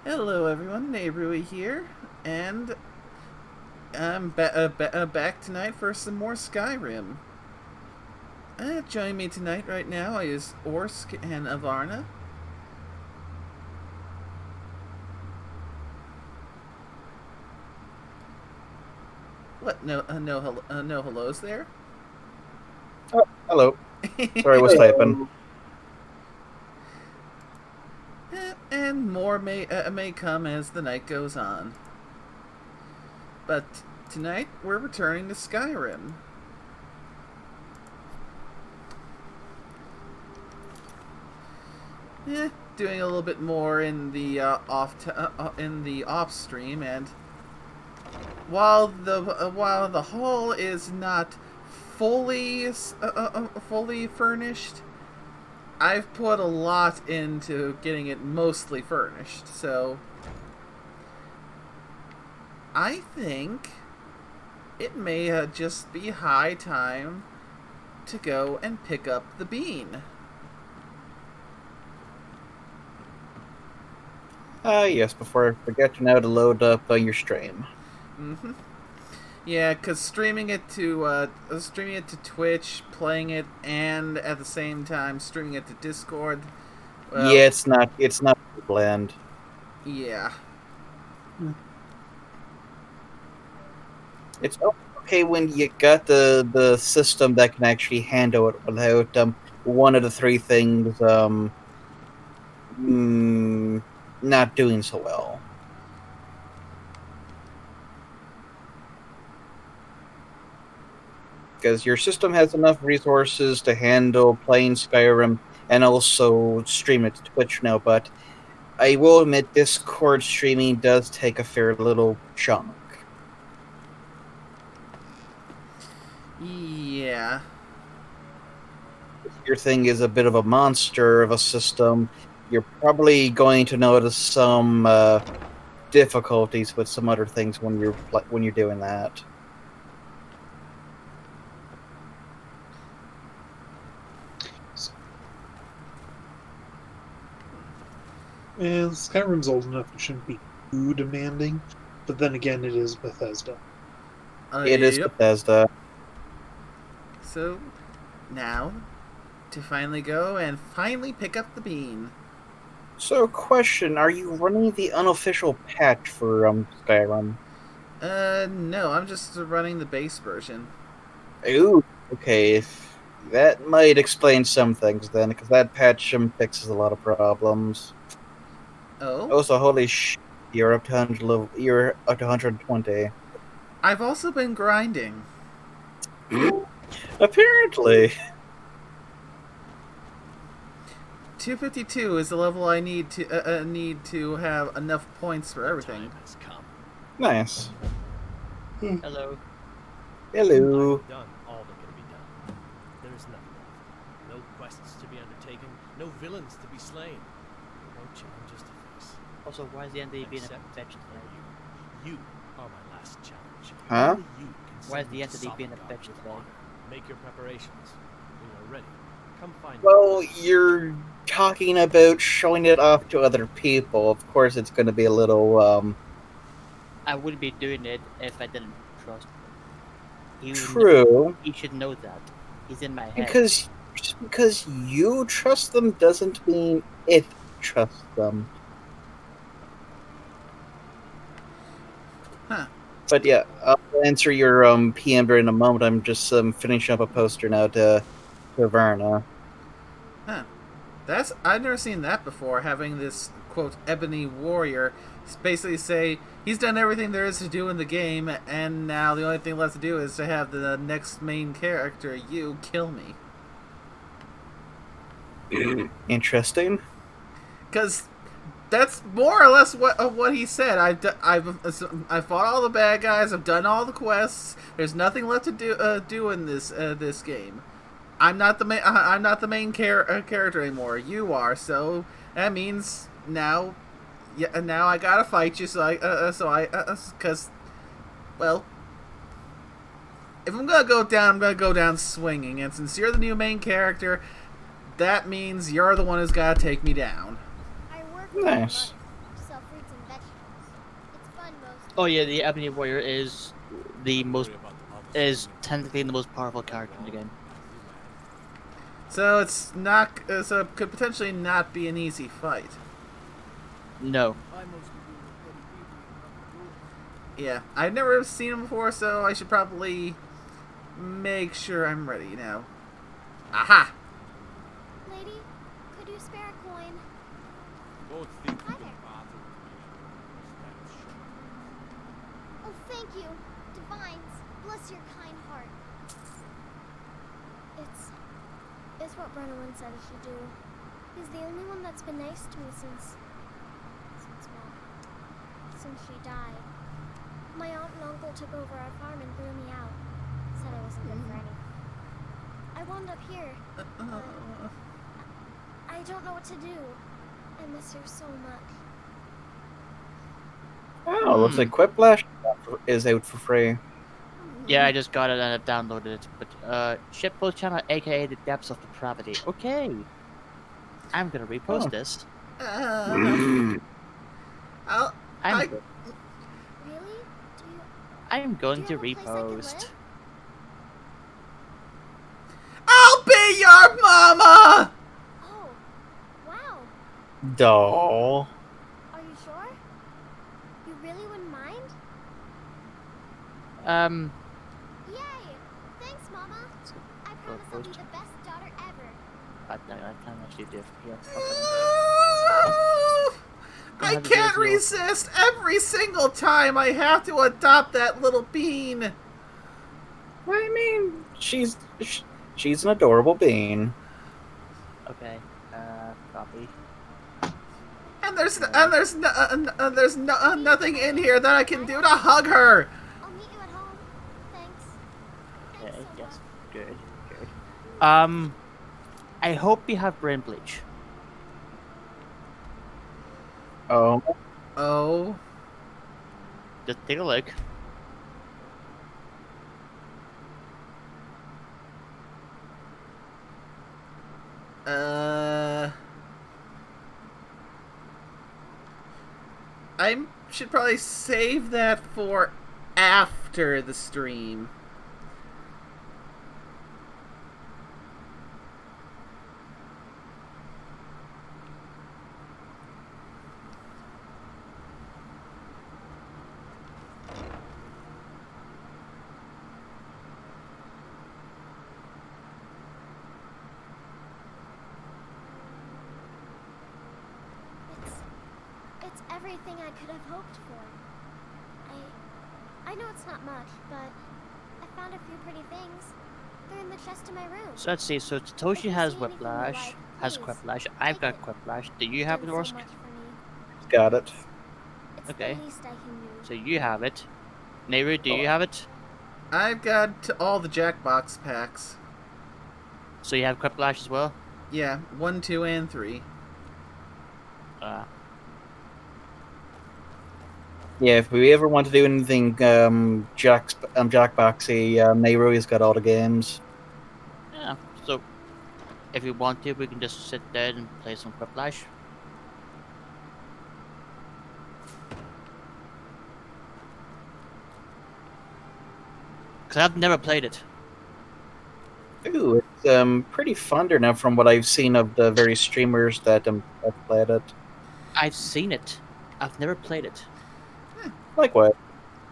Hello, everyone. Neighborly here, and I'm back tonight for some more Skyrim. Joining me tonight, right now, is Orsk and Avarna. What? No hellos there. Oh, hello. Sorry, I was typing. And more may come as the night goes on. But tonight we're returning to Skyrim. Eh, Doing a little bit more in the off stream, and while the hall is not fully furnished, I've put a lot into getting it mostly furnished. So I think it may just be high time to go and pick up the bean. Yes, before I forget to now to load up your stream. Mm-hmm. Yeah, because streaming it to Twitch, playing it, and at the same time streaming it to Discord. Yeah, Well, it's not bland. yeah. It's okay when you got the system that can actually handle it without one of the three things mm, not doing so well. Because your system has enough resources to handle playing Skyrim and also stream it to Twitch now, but I will admit Discord streaming does take a fair little chunk. Yeah. If your thing is a bit of a monster of a system, you're probably going to notice some difficulties with some other things when you're doing that. And Skyrim's old enough; it shouldn't be too demanding. But then again, it is Bethesda. It is Yep. Bethesda. So now to finally go and finally pick up the bean. So, question: are you running the unofficial patch for Skyrim? No, I'm just running the base version. Ooh, okay. That might explain some things then, because that patch fixes a lot of problems. Oh, Also, holy sh! You're up to 100 level. You're up to 120. I've also been grinding. Apparently. 252 is the level I need to have enough points for everything. Time has come. Nice. Hello. I Hello. have done all that can be done. There is nothing left. No quests to be undertaken, no villains to be slain, no challenges to face. Also, why is the entity being Except a bitch today? You are my last challenge. Huh? Only you can Why is send the me entity to being a Sovngarde bitch with today? honor. Make your preparations. When you're ready, come find Well, me. you're talking about showing it off to other people. Of course, it's going to be a little I wouldn't be doing it if I didn't trust him. true. He should know that. He's in my head. Because just because you trust them doesn't mean it trusts them. Huh. But yeah, I'll answer your PM in a moment. I'm just finishing up a poster now to Verna. Huh. I've never seen that before. Having this quote ebony warrior basically say he's done everything there is to do in the game, and now the only thing left to do is to have the next main character, you, kill me. Interesting. Because that's more or less what he said. I've fought all the bad guys. I've done all the quests. There's nothing left to do in this game. I'm not the main character anymore. You are. So that means now, yeah. Now I gotta fight you. Because, well, if I'm gonna go down, I'm gonna go down swinging. And since you're the new main character, that means you're the one who's gotta take me down. Nice. Oh yeah, the Ebony Warrior is the Don't most worry about the other is side. technically the most powerful character in the game. So it's not. So it could potentially not be an easy fight. No. I mostly deal with petty people in public rules. Yeah, I've never seen him before, so I should probably make sure I'm ready now. Aha! Lady, could you spare a coin? Don't think Hi you there. can bother with me anymore. Stand shenanigans. Oh, thank you, Divines. Bless your kind heart. It's what Brennan said I should do. He's the only one that's been nice to me since she died. My aunt and uncle took over our farm and threw me out. Said I wasn't good for anything. I wound up here, but I don't know what to do. I miss her so much. Oh, looks like Quiplash is out for free. Yeah, I just got it and I downloaded it. But shitpost channel, aka the depths of depravity. Okay, I'm gonna repost Oh. this. I'll, I'm I- go- Really? I'm going Do to you have a place I can repost. live? I'll be your mama. Oh, wow. Doll. Are you sure? You really wouldn't mind? Yay! Thanks, Mama. I promise I'll be post. the best daughter ever. I can't actually do it. Yeah, I have to do can't as well. resist every single time I have to adopt that little bean. I mean, she's an adorable bean. okay. Copy. And there's nothing in here that I can do to hug her. I'll meet you at home. Thanks. Okay. Thanks so Yes. much. Good. Good. I hope you have brain bleach. Oh, Oh, Just take a look. I should probably save that for after the stream. It's everything I could have hoped for. I know it's not much, but I found a few pretty things. They're in the chest in my room. So let's see. So If Toshi you has see anything you whiplash. like, Has please, whiplash. I've got take it. whiplash. Do you have it, Done Orsk? so much for me. got it. It's Okay. the least I can do. So you have it. Nehru, do you have it? I've got all the Jackbox packs. So you have whiplash as well? Yeah, 1, 2, and 3. Yeah, if we ever want to do anything, Jackboxy, Nairobi's got all the games. Yeah. So if we want to, we can just sit there and play some whiplash. Cause I've never played it. Ooh, it's pretty fun there now from what I've seen of the various streamers that have played it. I've seen it. I've never played it. Likewise.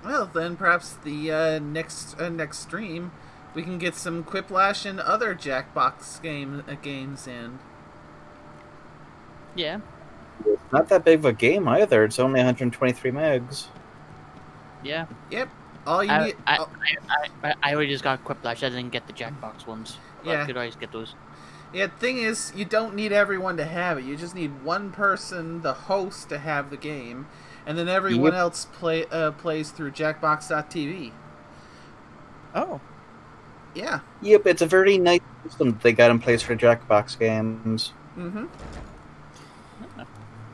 Well, then perhaps the next stream we can get some Quiplash and other Jackbox games in. Yeah. It's not that big of a game either. It's only 123 megs. Yeah. Yep. All you I, need. I, I already just got Quiplash. I didn't get the Jackbox ones. But Yeah. I could always get those. Yeah, the thing is, you don't need everyone to have it. You just need one person, the host, to have the game, and then everyone Yep. else plays through Jackbox.tv. Oh. Yeah. Yep, it's a very nice system that they got in place for Jackbox games. Mm-hmm.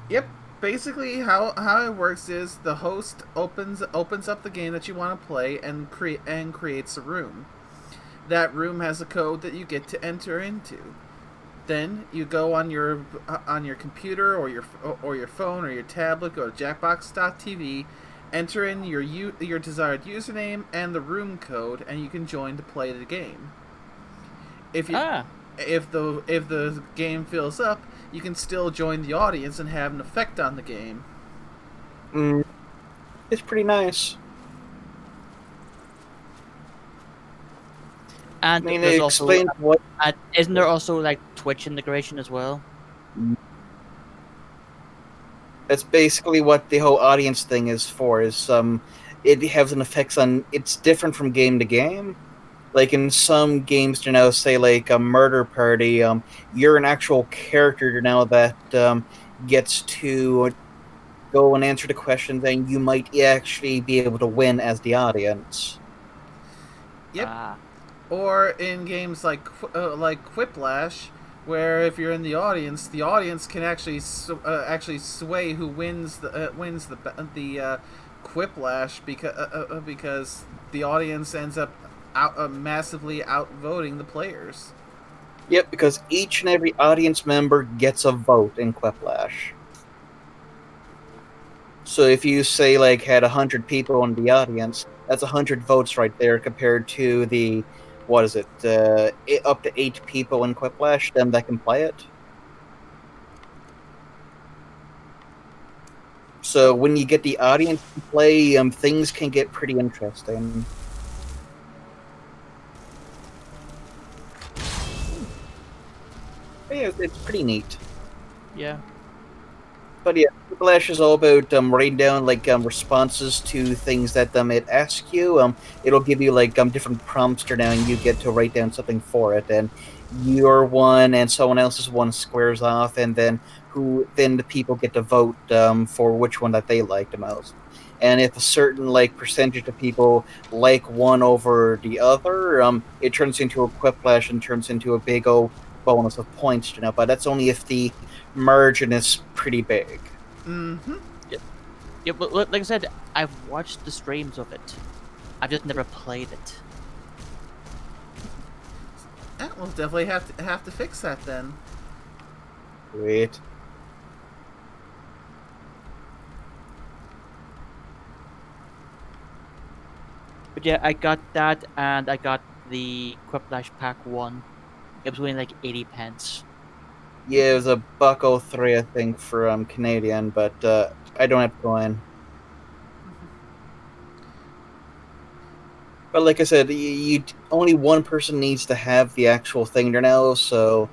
Yep. Basically, how it works is the host opens up the game that you want to play and creates a room. That room has a code that you get to enter into. Then you go on your computer or your phone or your tablet, go to Jackbox.tv, Enter in your desired username and the room code, and you can join to play the game. If the game fills up, you can still join the audience and have an effect on the game. It's pretty nice. And I mean, there's it also, explains what. isn't there also like Twitch integration as well? That's basically what the whole audience thing is for. Is it has an effect on. It's different from game to game. Like in some games, say like a murder party, you're an actual character now that gets to go and answer the questions, and you might actually be able to win as the audience. Yep. Or in games like Quiplash, where if you're in the audience can actually sway who wins the Quiplash because the audience ends up massively outvoting the players. Yep, because each and every audience member gets a vote in Quiplash. So if you say like had 100 people in the audience, that's 100 votes right there compared to the up to 8 people in Quiplash, them that can play it. So when you get the audience to play, things can get pretty interesting. Yeah, it's pretty neat. Yeah. But yeah, Quiplash is all about writing down responses to things that it asks you. It'll give you different prompts now, and you get to write down something for it. And your one and someone else's one squares off, and then the people get to vote for which one that they like the most. And if a certain percentage of people like one over the other, it turns into a Quiplash and turns into a big old bonus of points. But that's only if the margin is pretty big. Mm-hmm. Yeah, but like I said, I've watched the streams of it. I've just never played it. We'll definitely have to fix that then. Wait. But yeah, I got that, and I got the Quiplash Pack 1. It was only like 80 pence. Yeah, it was $1.03, I think, for Canadian, but I don't have to go in. But like I said, only one person needs to have the actual thing there now. So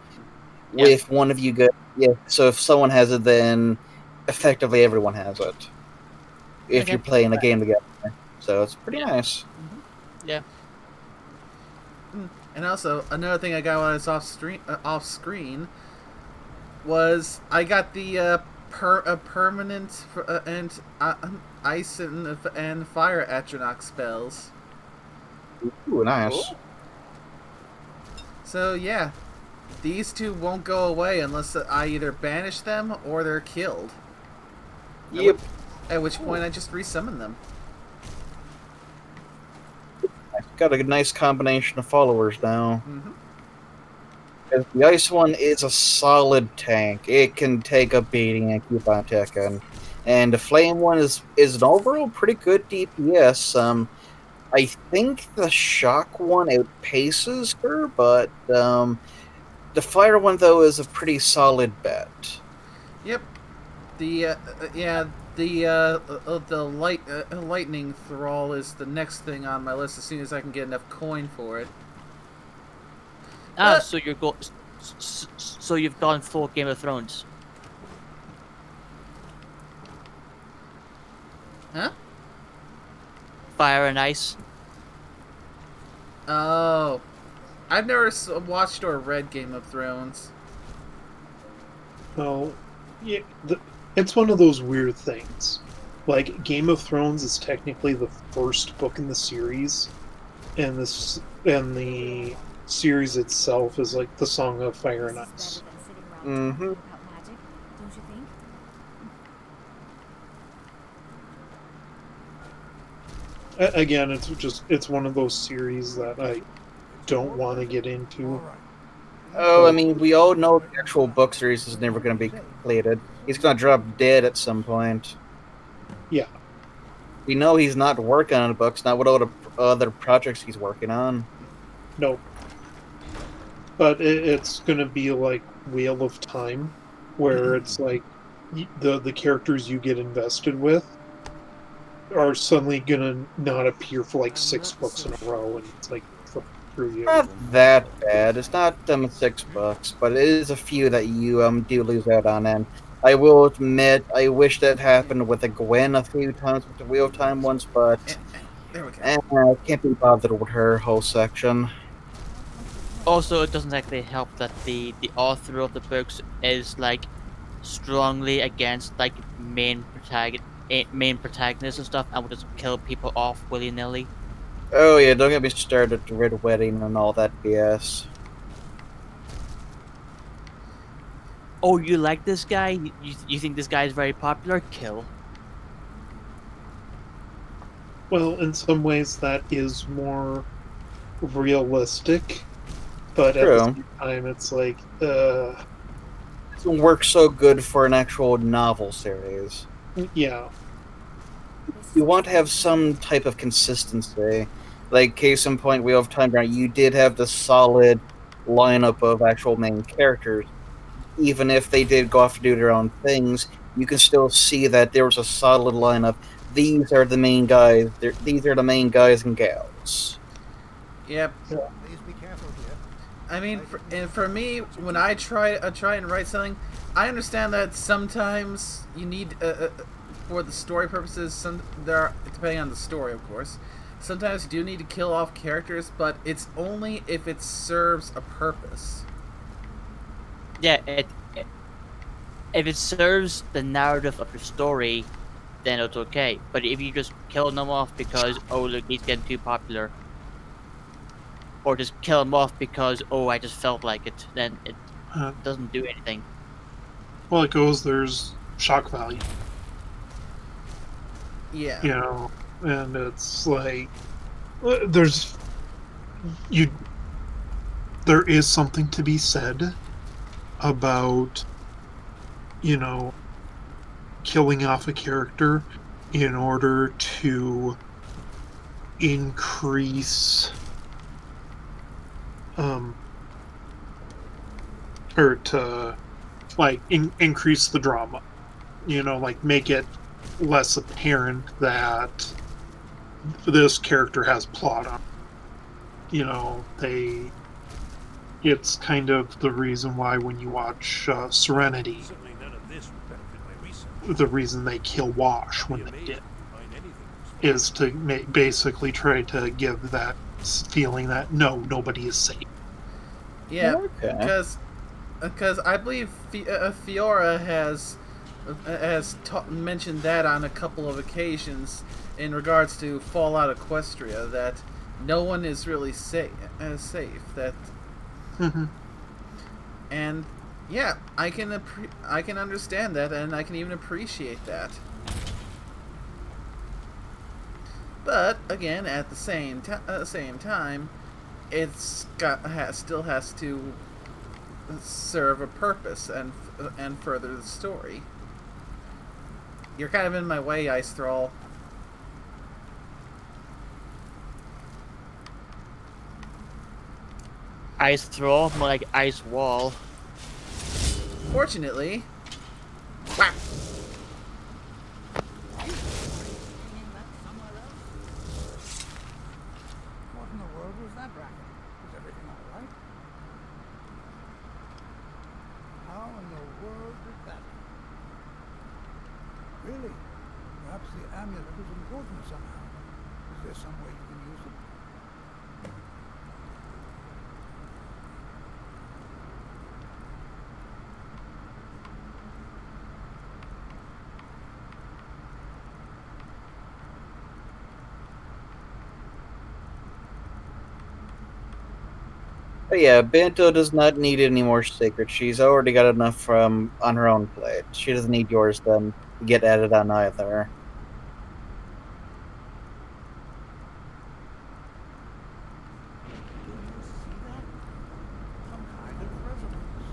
if one of you so if someone has it, then effectively everyone has it. If you're playing a game together, so it's pretty nice. Mm-hmm. Yeah. And also another thing I got when I was off screen was I got the permanent and ice and fire atronach spells. Ooh, nice. Cool. So yeah, these two won't go away unless I either banish them or they're killed. Yep. At which point I just resummon them. Got a nice combination of followers now. Mm-hmm. The ice one is a solid tank. It can take a beating and keep on ticking. And the flame one is an overall pretty good DPS. I think the shock one outpaces her, but the fire one though is a pretty solid bet. Yep. The lightning thrall is the next thing on my list as soon as I can get enough coin for it. So so you've gone full Game of Thrones. Huh? Fire and ice. Oh, I've never watched or read Game of Thrones. Well, yeah, it's one of those weird things. Like, Game of Thrones is technically the first book in the series, and the series itself is like the Song of Fire and Ice. Mm-hmm. Again, it's one of those series that I don't want to get into. Oh, I mean, we all know the actual book series is never going to be completed. He's going to drop dead at some point. Yeah. We know he's not working on books, not what other projects he's working on. No. But it's going to be like Wheel of Time, where it's like the characters you get invested with are suddenly going to not appear for like 6 books in a row, and it's like flip through you. Not that bad. It's not 6 books, but it is a few that you do lose out on. And I will admit, I wish that happened with the Gwen a few times with the Wheel of Time ones, but There we go. I can't be bothered with her whole section. Also, it doesn't actually help that the author of the books is like strongly against like main protagonists and stuff, and would just kill people off willy nilly. Oh yeah, don't get me started with the Red Wedding and all that BS. Oh, you like this guy? You think this guy is very popular? Kill. Well, in some ways, that is more realistic, but at the True. same time, it's like, It doesn't work so good for an actual novel series. yeah. You want to have some type of consistency. Like, case in point, Wheel of Time, right? You did have the solid lineup of actual main characters. Even if they did go off to do their own things, you can still see that there was a solid lineup. These are the main guys. These are the main guys and gals. Yep. Please be careful here. I mean, for me, when I try and write something, I understand that sometimes you need, for the story purposes, depending on the story, of course, sometimes you do need to kill off characters, but it's only if it serves a purpose. Yeah, if it serves the narrative of the story, then it's okay. But if you just kill them off because, oh look, he's getting too popular, or just kill him off because, oh, I just felt like it, then it doesn't do anything. Well, it goes, there's shock value, Yeah. you know, and it's like, there is something to be said about, you know, killing off a character in order to increase or to like increase the drama, you know, like make it less apparent that this character has plot on, you know, it's kind of the reason why when you watch Serenity, Certainly none of this would benefit my research. the reason they kill Wash when Be they amazed did if you find anything is to basically try to give that feeling that nobody is safe. Yeah, Okay. because I believe Fiora has mentioned that on a couple of occasions in regards to Fallout Equestria, that no one is really safe. That Mm-hmm. And yeah, I can understand that, and I can even appreciate that. But again, at the same time, still has to serve a purpose and further the story. You're kind of in my way, Ice Thrall. Ice throw, more like ice wall. Fortunately, whack. What in the world was that racket? Is everything all right? How in the world did that happen? Really? Perhaps the amulet is important somehow. Is there some way you can use it? But yeah, Bento does not need any more secrets. She's already got enough from on her own plate. She doesn't need yours then to get added on either. Do you see that? Some kind of resonance.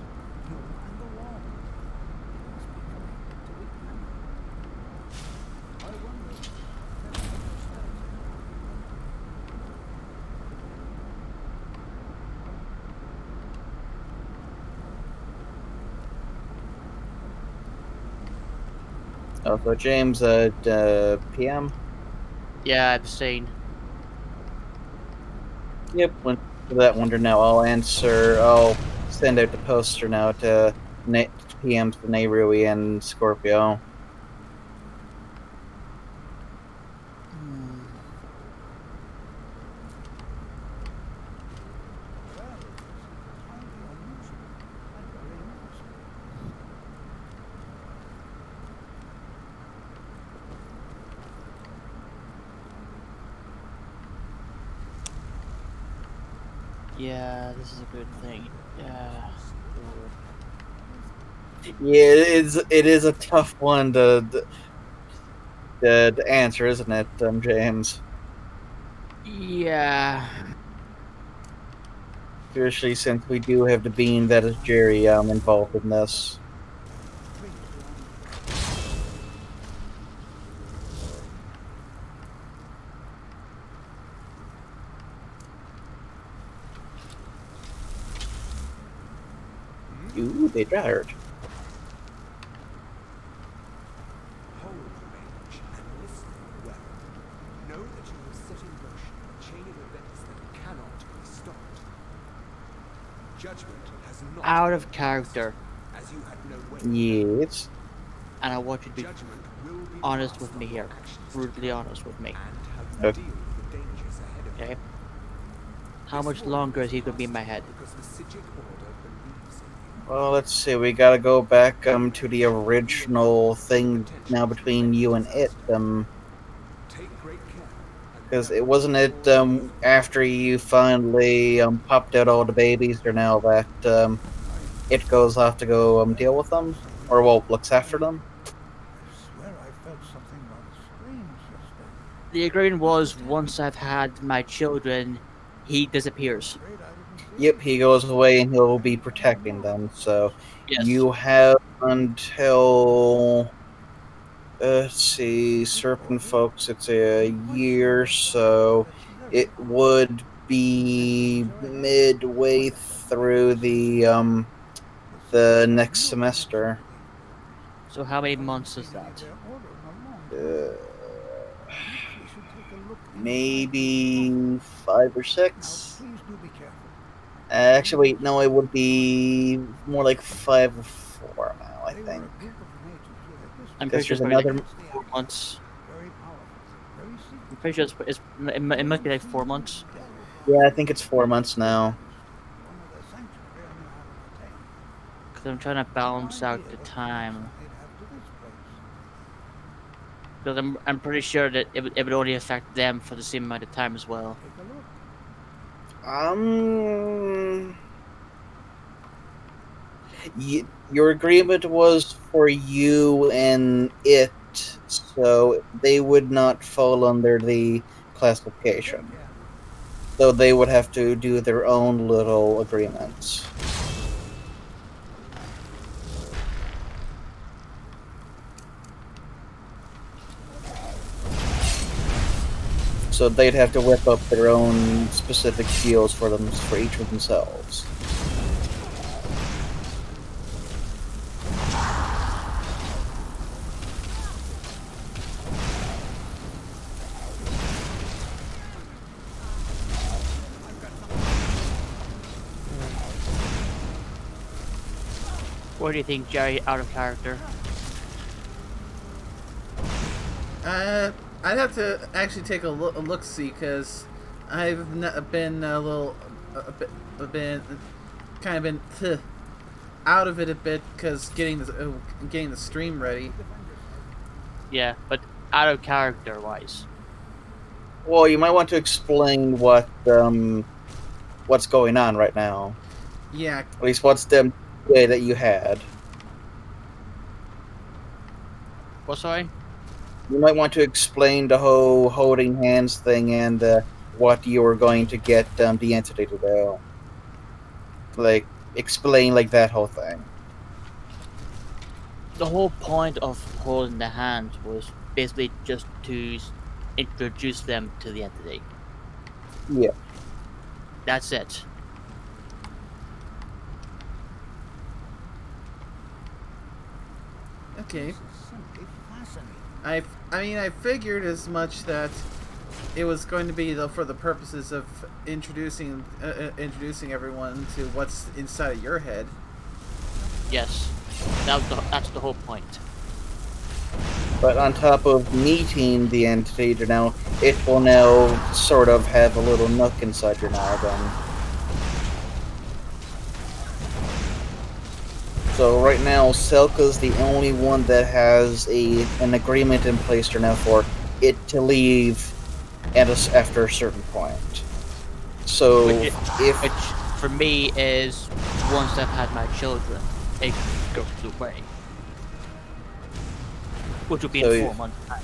You and the wall. It must be connected to the amulet. I wonder. So James, PM. Yeah, I've seen. Yep. Went to that wonder now. I'll send out the poster now to PMs to Nehru and Scorpio. Well, it is highly unusual and very interesting. Yeah, this is a good thing. Yeah. Yeah, it is a tough one to answer, isn't it, James? Yeah. Especially since we do have the being that is Jerry involved in this. Ooh, they died. Hold the range and listen well. Know that you have set in motion a chain of events that cannot be stopped. Judgment has not Out of been character. passed, as you had no way of Yes. And I want you to be Judgment will be honest passed with on me your here. actions Brutally to come, honest with me. and how you deal with the dangers ahead of Okay? you. How This much war longer is is he gonna be in my passed head? because the Psijic Order believes in you. Well, let's see. We gotta go back to the original thing now between you and it. Take great care. and Because never it wasn't let it your enemies after you finally popped out all the babies, or now that it goes off to go deal with them, or well, looks after them. I swear I felt something rather strange just then. The agreement was once I've had my children, he disappears. Afraid I didn't see Yep, he anything. goes away and he'll be protecting them. So Yes. you have until let's see, Serpent folks. It's a year, so it would be midway through the next semester. So how many months is that? Perhaps we should take a look Maybe 5 or Now, 6. please do be careful. Actually, wait, no, it would be more like 5 or 4 now, I They were think. a group of natives who had this I'm Because pretty sure there's it's probably another. like 4 months. very powerful, very secret. I'm pretty sure it must be like 4 months. Yeah, I think it's 4 months now. One of the sanctuary I knew how to attain. Because I'm trying to balance out the time. They'd have to this place. Because I'm pretty sure that it would only affect them for the same amount of time as well. Take a look. Your agreement was for you and it, so they would not fall under the classification. So they would have to do their own little agreements. So they'd have to whip up their own specific deals for them for each of themselves. What do you think, Jerry, out of character? I'd have to actually take a look see because I've been a little, been kind of been out of it a bit because getting the stream ready. Yeah, but out of character wise. Well, you might want to explain what's going on right now. Yeah, At least what's the way that you had. What, sorry? You might want to explain the whole holding hands thing and what you were going to get the entity to do. Like, explain like that whole thing. The whole point of holding the hand was basically just to introduce them to the entity. Yeah. That's it. Okay. This is simply fascinating. I mean, I figured as much that it was going to be for the purposes of introducing everyone to what's inside of your head. Yes, that's the whole point. But on top of meeting the entity, now it will now sort of have a little nook inside your noggin. So right now, Selka's the only one that has an agreement in place right now for it to leave after a certain point. So Which for me is once I've had my children, it goes away. Which will be in 4 months' time.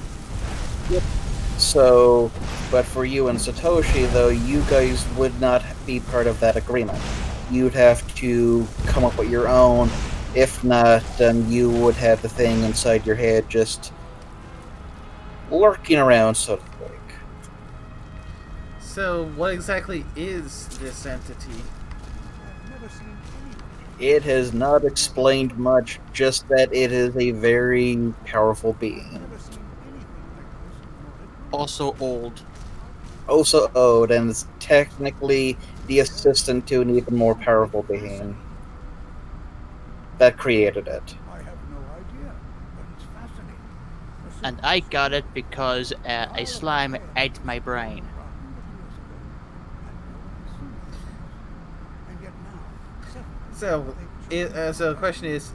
So, but for you and Satoshi, though, you guys would not be part of that agreement. You'd have to come up with your own. If not, then you would have the thing inside your head just lurking around, so to speak. So, what exactly is this entity? I've never seen anyone. It has not explained much, just that it is a very powerful being. Never seen anything like this, nor it Also old. Also owed, and is technically the assistant to an even more powerful being that created it. I have no idea, but it's fascinating. And I got it because a slime ate my brain. So, so the question is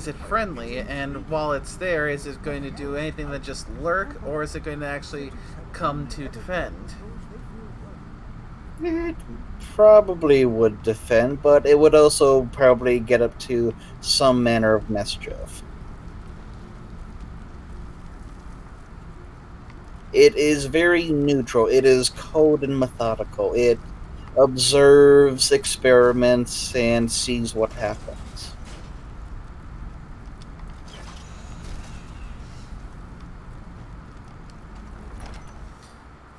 it friendly? And while it's there, is it going to do anything that just lurk, or is it going to actually come to defend? It probably would defend, but it would also probably get up to some manner of mischief. It is very neutral. It is cold and methodical. It observes experiments and sees what happens.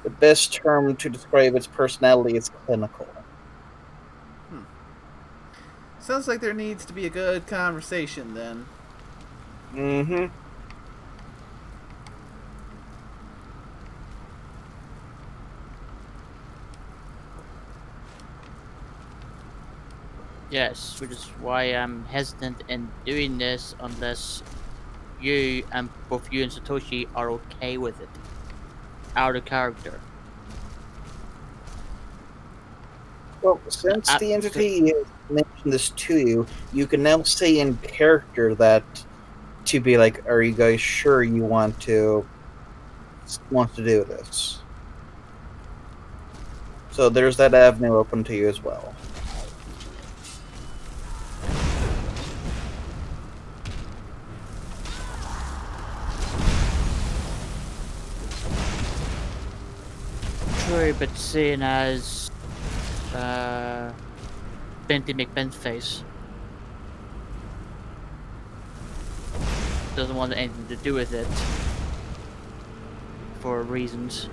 The best term to describe its personality is clinical. Sounds like there needs to be a good conversation then. Mm-hmm. Yes, which is why I'm hesitant in doing this unless you and both you and Satoshi are okay with it. Out of character. Well, since the entity has mentioned this to you, you can now say in character that to be like, "Are you guys sure you want to do this?" So there's that avenue open to you as well. True, but seeing as Benty McBentface doesn't want anything to do with it for reasons.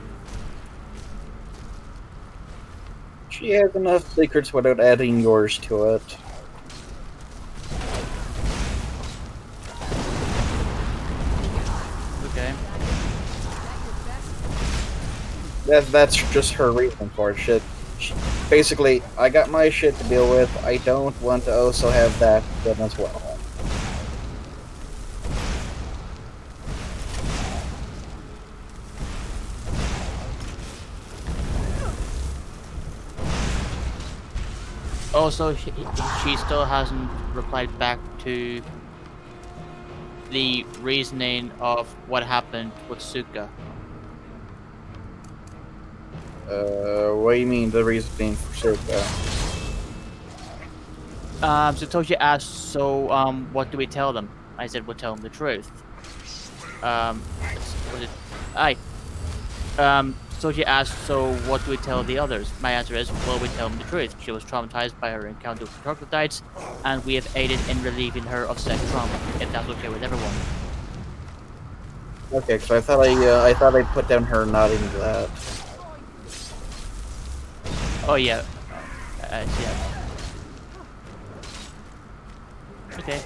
She has enough secrets without adding yours to it. Okay. That's just her reason for it. Basically, I got my shit to deal with. I don't want to also have that done as well. Also, she still hasn't replied back to the reasoning of what happened with Suka. What do you mean, the reasoning for Suka? Satoshi asked, so, what do we tell them? I said, we'll tell them the truth. Satoshi asked, so what do we tell the others? My answer is, well, we tell them the truth. She was traumatized by her encounter with troglodytes, and we have aided in relieving her of said trauma, if that's okay with everyone. Okay, because I thought I put down her nodding to that. Oh, yeah. Yeah. Okay.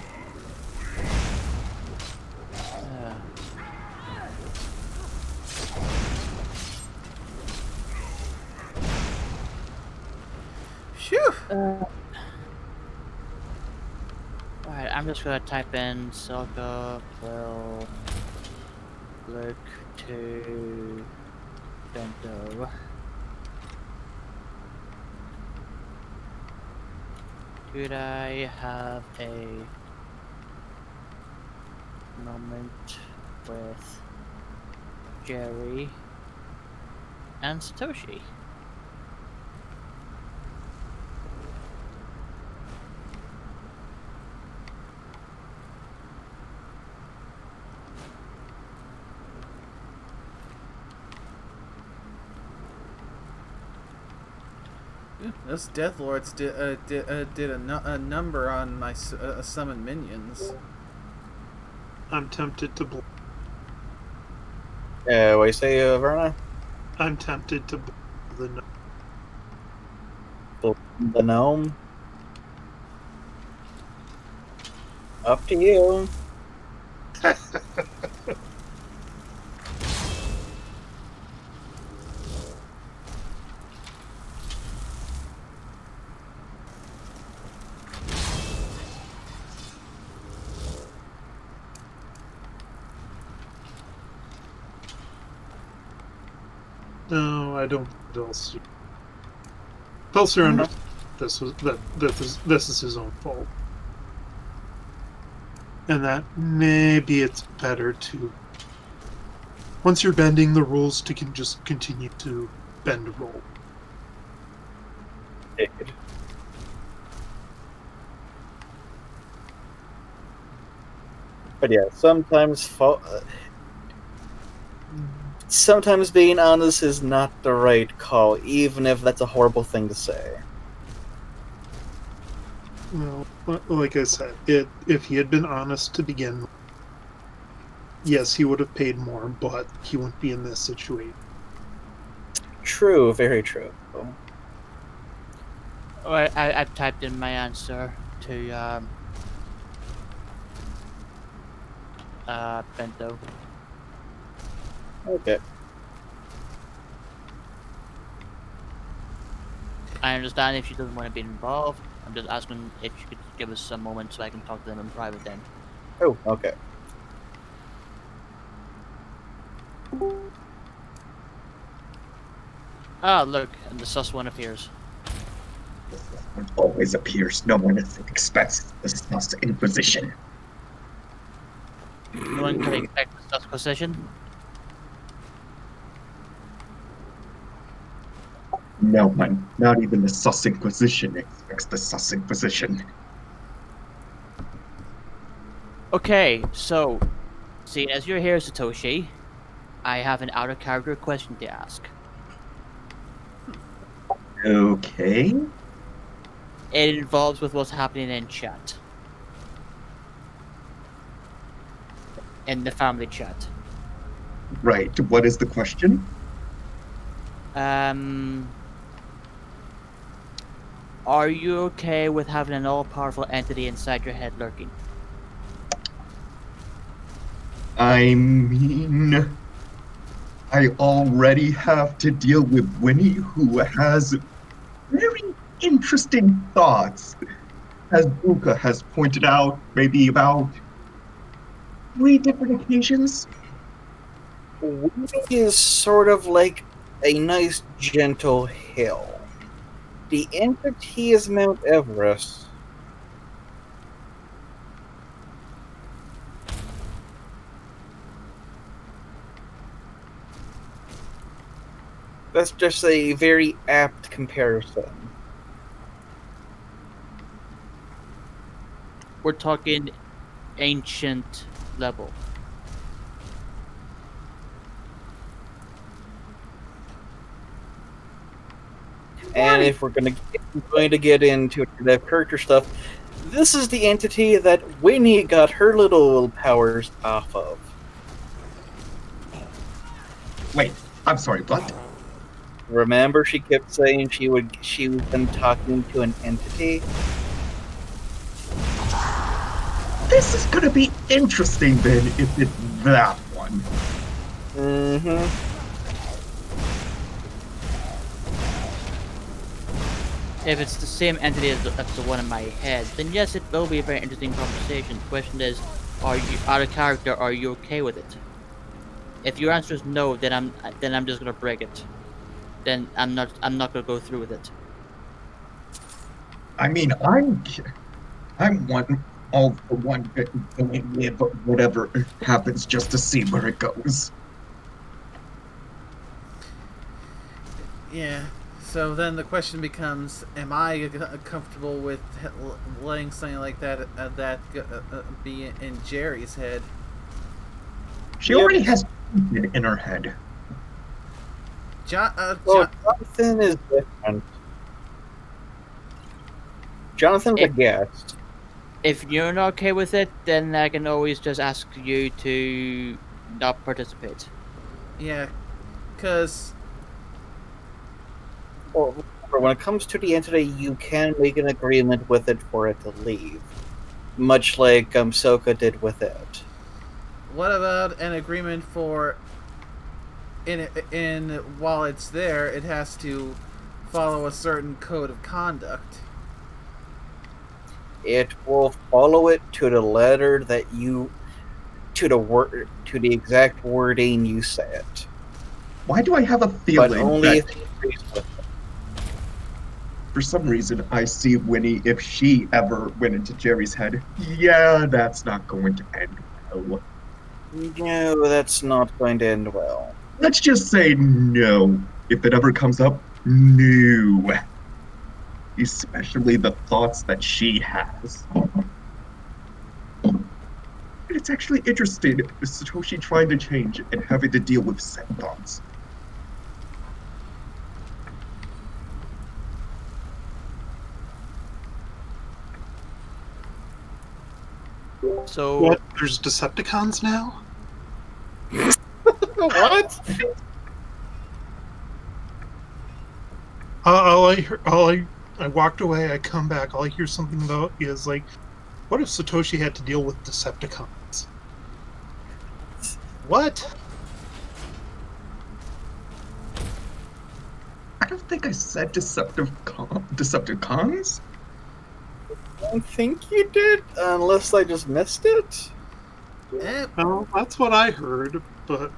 Phew. Alright, I'm just gonna type in Silka will look to Bento. Could I have a moment with Jerry and Satoshi? Those Death Lords did a number on my summoned minions. I'm tempted to. What do you say, Verna? I'm tempted to. The The gnome? Up to you. No, I don't. Belser. Belser understood this is his own fault, and that maybe it's better to. Once you're bending the rules, to just continue to bend a rule. But yeah, sometimes being honest is not the right call, even if that's a horrible thing to say. Well, like I said, if he had been honest to begin with, yes, he would have paid more, but he wouldn't be in this situation. True, very true. Alright, I've typed in my answer to Bento. Okay. I understand if she doesn't want to be involved. I'm just asking if she could give us some moment so I can talk to them in private then. Oh, okay. Ah, look, and the sus one appears. It always appears. No one expects the sus inquisition. No one can expect the sus position. No one, not even the sus inquisition, expects the sus inquisition. Okay, so, seeing as you're here, Satoshi, I have an out-of-character question to ask. Okay. It involves with what's happening in chat. In the family chat. Right. What is the question? Are you okay with having an all-powerful entity inside your head lurking? I mean, I already have to deal with Winnie, who has very interesting thoughts. As Buka has pointed out, maybe about 3 different occasions. Winnie is sort of like a nice, gentle hill. The entity is Mount Everest. That's just a very apt comparison. We're talking ancient level. And if we're going to get into the character stuff, this is the entity that Winnie got her little powers off of. Wait, I'm sorry, what? Remember, she kept saying she was been talking to an entity. This is gonna be interesting then, if it's that one. If it's the same entity as the one in my head, then yes, it will be a very interesting conversation. The question is, are you out of character? Are you okay with it? If your answer is no, then I'm just gonna break it. Then I'm not gonna go through with it. I mean, I'm one all for one going with whatever happens just to see where it goes. Yeah. So then the question becomes: am I comfortable with letting something like that be in Jerry's head? She already has it in her head. Well, Jonathan is different. Jonathan's a guest. If you're not okay with it, then I can always just ask you to not participate. Yeah, because Well, remember, when it comes to the entity, you can make an agreement with it for it to leave, much like Soka did with it. what about an agreement for in while it's there, it has to follow a certain code of conduct. It will follow it to the letter that you, to the exact wording you said. Why do I have a But feeling only that if it agrees with it. for some reason I see Winnie, if she ever went into Jerry's head, yeah, that's not going to end well. No, that's not going to end well. Let's just say no. If it ever comes up, no. Especially the thoughts that she has. It's actually interesting, Satoshi trying to change and having to deal with said thoughts. So What? There's Decepticons now? What? I walked away. I come back. All I hear something though is like, what if Satoshi had to deal with Decepticons? What? I don't think I said Decepticons. I don't think you did, unless I just missed it. Eh, Well, that's what I heard, but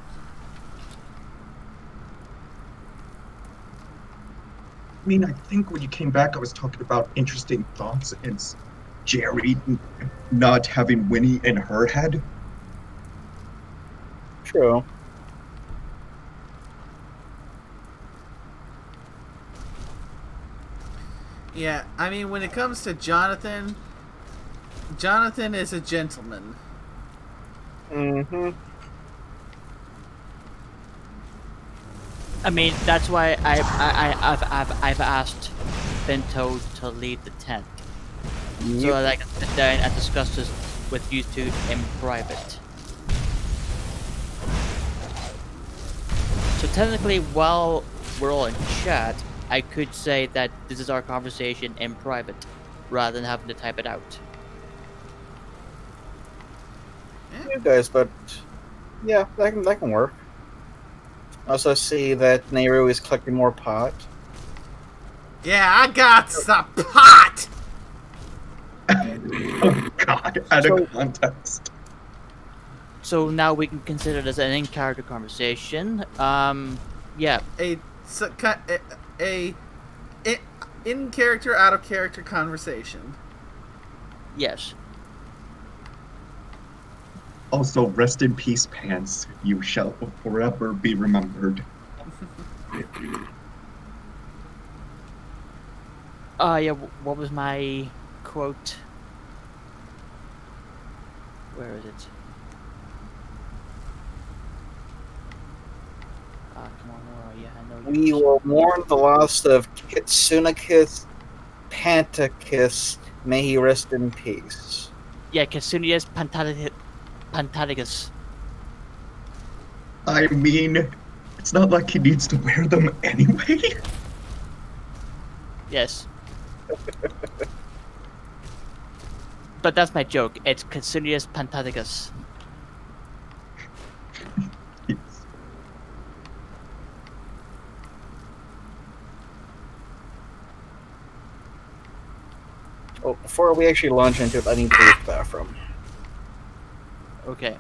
I mean, I think when you came back, I was talking about interesting thoughts and Jerry not having Winnie in her head. True. yeah, I mean, when it comes to Jonathan, Jonathan is a gentleman. Mm-hmm. I mean, that's why I've asked Bento to lead the tent, so that I can sit down and discuss this with you two in private. So technically, while we're all in chat, I could say that this is our conversation in private, rather than having to type it out. You guys, but yeah, that can work. Also see that Nehru is collecting more pot. Yeah, I got the pot! Oh God, out of context. So now we can consider this an in-character conversation. Yeah, A in character, out of character conversation. yes. Also, rest in peace, Pants. You shall forever be remembered. Yeah, what was my quote? Where is it? Ah, come on, where are you? I know We will mourn the loss of Kitsunakis Pantakis. May he rest in peace. Yeah, Kasunius Pantatagus. I mean, it's not like he needs to wear them anyway. Yes. But that's my joke. It's Kasunius Pantatagus. Yes. before we actually launch into it, I need to use the bathroom. Okay.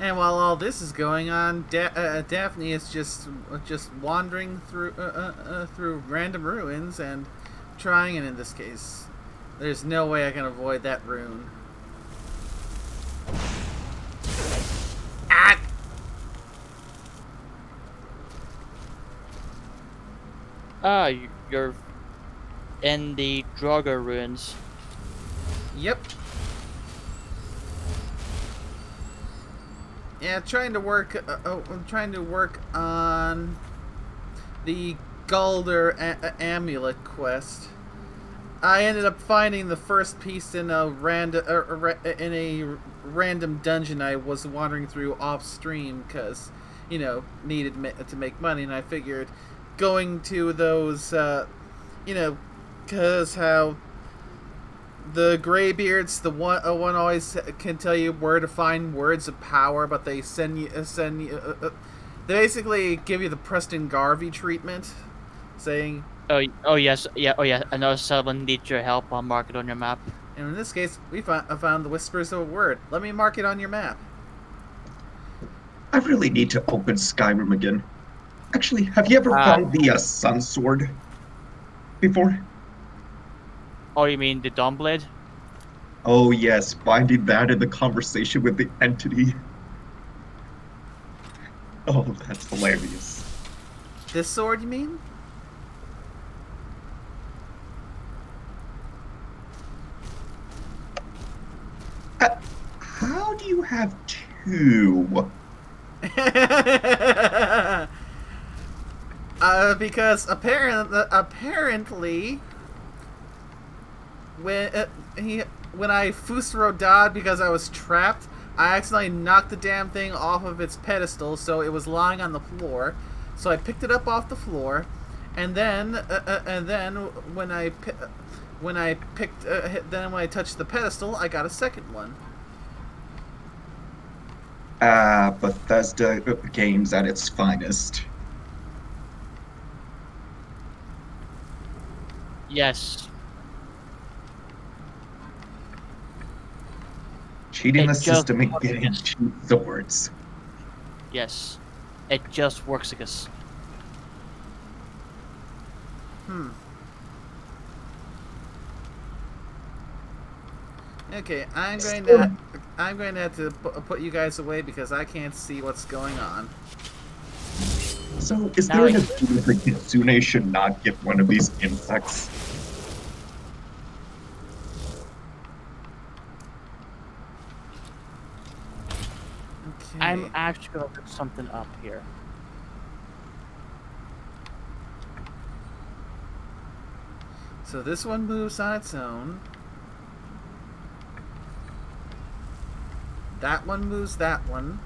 And while all this is going on, Daphne is just wandering through through random ruins and trying. And in this case, there's no way I can avoid that rune. Ah! Ah, you're in the Draugr ruins. Yep. Yeah, trying to work. I'm trying to work on the Galder amulet quest. I ended up finding the first piece in a random dungeon I was wandering through off stream because, you know, needed to make money, and I figured going to those, you know, because how the Greybeards, the one always can tell you where to find words of power, but they send you they basically give you the Preston Garvey treatment, saying, Oh yes, yeah, oh yeah. Another someone needs your help. I'll mark it on your map. and in this case, I found the whispers of a word. Let me mark it on your map. I really need to open Skyrim again. Actually, have you ever found the Sun Sword before? Oh, you mean the Dawnblade? Oh yes, finding that in the conversation with the entity. Oh, that's hilarious. This sword, you mean? How do you have two? Because apparently, when I Fusro died because I was trapped, I accidentally knocked the damn thing off of its pedestal, so it was lying on the floor. So I picked it up off the floor, and then when I touched the pedestal, I got a second one. Bethesda games at its finest. Yes. Cheating the It just system and works, getting yes. cheap swords. Yes. It just works, I guess. Okay, I'm going to have to put you guys away because I can't see what's going on. So, is Now there an I- opinion that Kitsune should not get one of these insects? Okay. I'm actually gonna look something up here. So this one moves on its own. That one moves that one.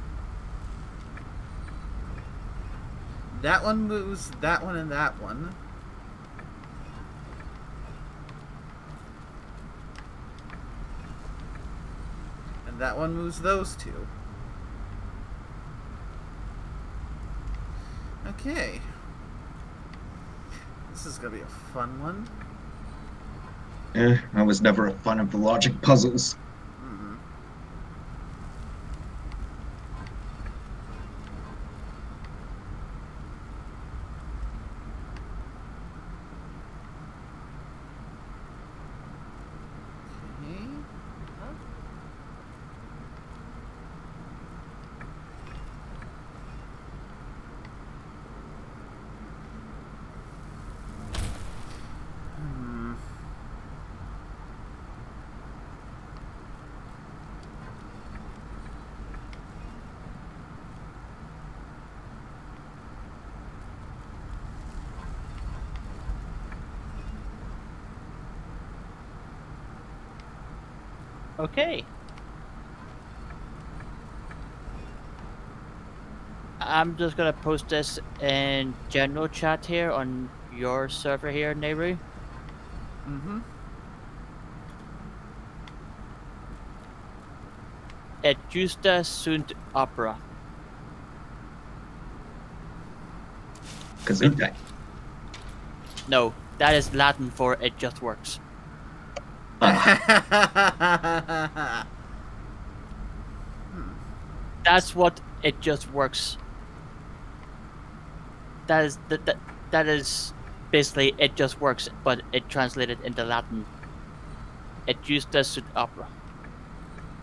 That one moves that one and that one. And that one moves those two. Okay. This is gonna be a fun one. I was never a fan of the logic puzzles. Mhm. Okay. Hmm. Okay. I'm just gonna post this in general chat here on your server here, Nehru. Mm-hmm. Et justa sunt opera. Gesundheit. No, that is Latin for "it just works." That's what "it just works." That is basically "it just works," but it translated into Latin. It used as suit opera.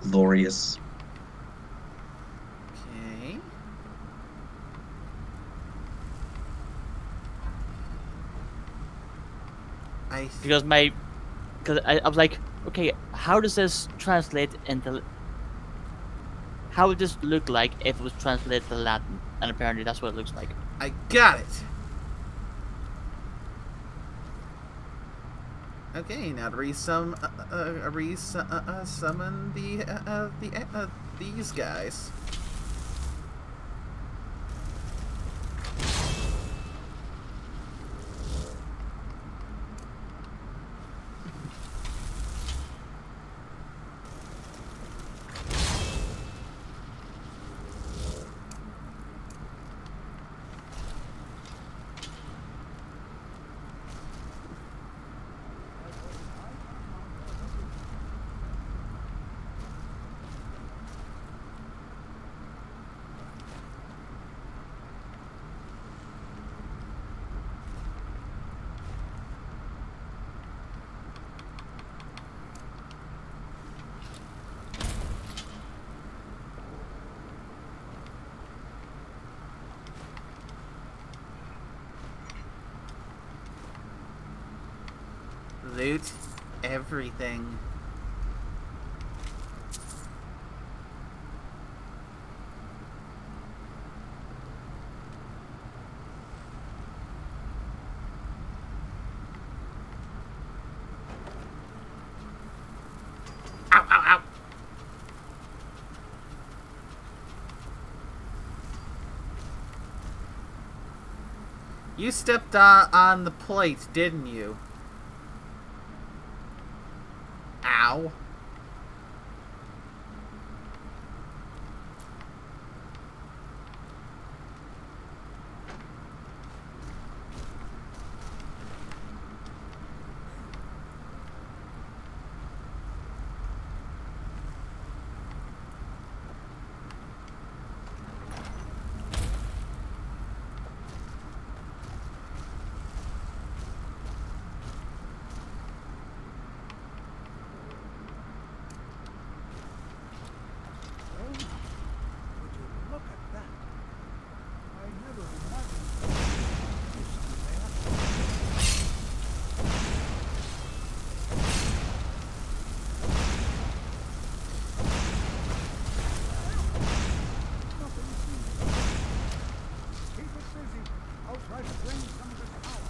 Glorious. Okay. Because I was like, okay, how does this translate into? How would this look like if it was translated to Latin? And apparently, that's what it looks like. I got it. Okay, now to summon these guys. Loot everything. Ow, ow, ow. You stepped on the plate, didn't you? Ow. Would you look at that? I never imagined Keep it busy. I'll try to bring some of this power.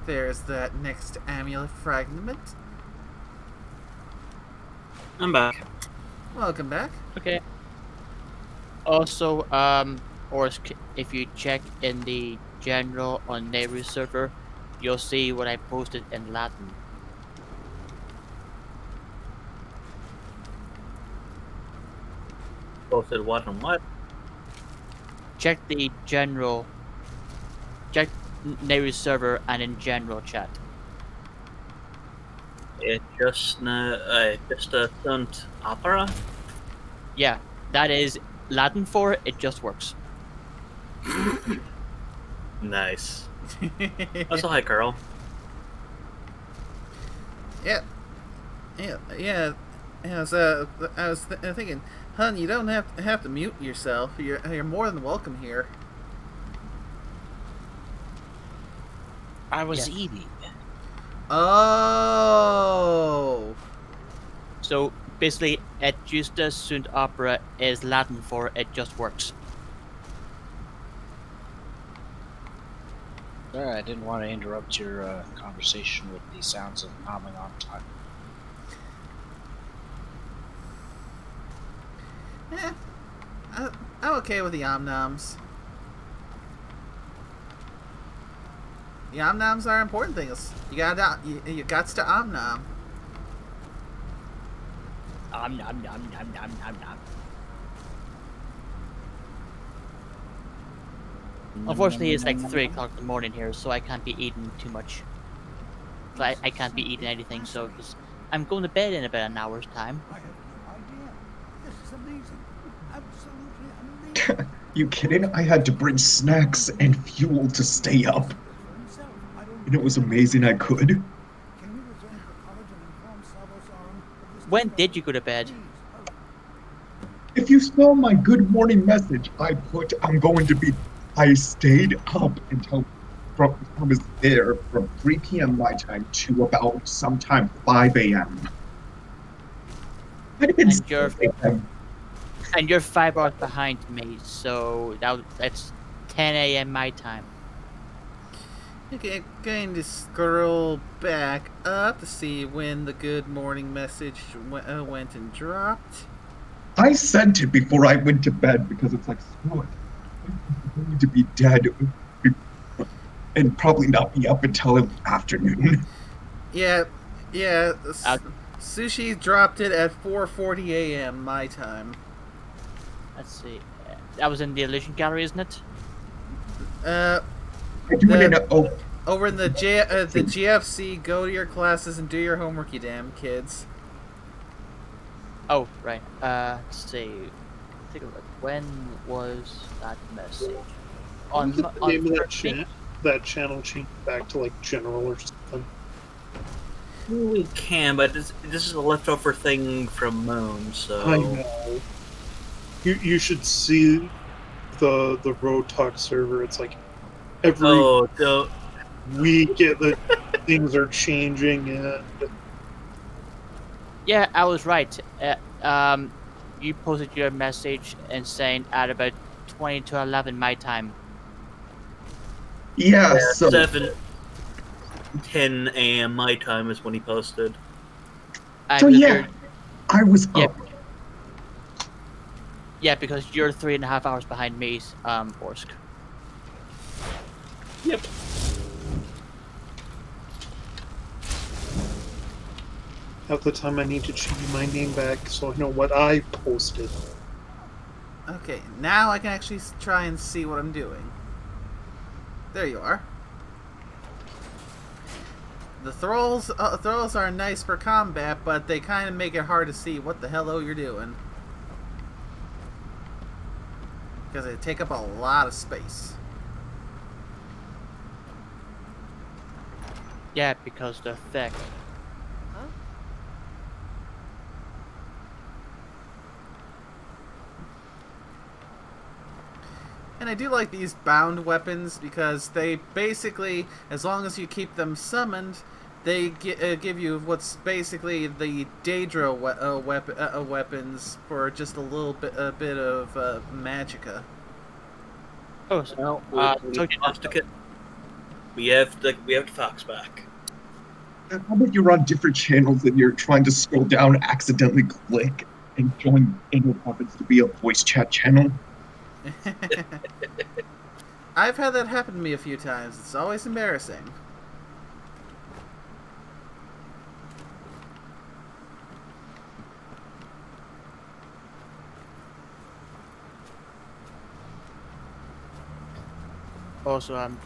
There's that next amulet fragment. I'm back. Welcome back. Okay. Also, or if you check in the general on Nehru server, you'll see what I posted in Latin. Posted what and what? Check the general. Check Nehru server and in general chat. It just a stunt opera. Yeah, that is Latin for "it just works." Nice. Also, hi, Carl. Yeah, yeah, yeah. I was thinking, hun, you don't have to mute yourself. You're more than welcome here. I was Yeah. eating. Oh. So basically, et justa sunt opera is Latin for it just works. Sorry, I didn't want to interrupt your conversation with the sounds of nomming on time. Eh, I'm okay with the omnoms. The omnoms are important things. You got to omnom. Nom nom nom nom nom nom nom. Unfortunately, it's like 3 o'clock in the morning here, so I can't be eating too much. So I can't be eating anything, so just, I'm going to bed in about an hour's time. I have no idea. This is amazing. Absolutely amazing. You kidding? I had to bring snacks and fuel to stay up. For himself. I don't And it was amazing I could. Can we return to the college and inform Sabo-san of this When discovery? did you go to bed? Please, hurry. If you saw my good morning message, I put I stayed up until I was there from 3 p.m. my time to about sometime 5 a.m. I'd have been And you're- sleeping then. And you're 5 hours behind me, so that's 10 a.m. my time. Okay, going to scroll back up to see when the good morning message went and dropped. I sent it before I went to bed because it's like, screw it. I'm going to be dead and probably not be up until afternoon. Yeah. Uh, Sushi dropped it at 4:40 a.m. my time. Let's see. That was in the Illusion Gallery, isn't it? I do it in a, Over in the GFC, go to your classes and do your homework, you damn kids. Oh, right. Let's see. Take a look. When was that message? What was the name of that 13th? that channel changed back to like general or something? We can, but this is a leftover thing from Moon, so... I know. You should see the Road Talk server. It's like every Oh, don't... week the things are changing and Yeah, I was right. You posted your message and saying at about 20 to 11 my time. yeah, so 10 a.m. my time is when he posted. And So because yeah, you're- I was Yeah. up. Yeah, because you're 3.5 hours behind me, Orsk. Yep. at the time I need to change my name back so I know what I posted. Okay, now I can actually try and see what I'm doing. There you are. The thralls are nice for combat, but they kind of make it hard to see what the hello you're doing. Because they take up a lot of space. Yeah, because they're thick. And I do like these bound weapons because they basically, as long as you keep them summoned, they give you what's basically the Daedra weapons for just a bit of magicka. Oh, so, We have the Fox back. How about you're on different channels and you're trying to scroll down, accidentally click, and join in what happens to be a voice chat channel? I've had that happen to me a few times. It's always embarrassing. Also, I'm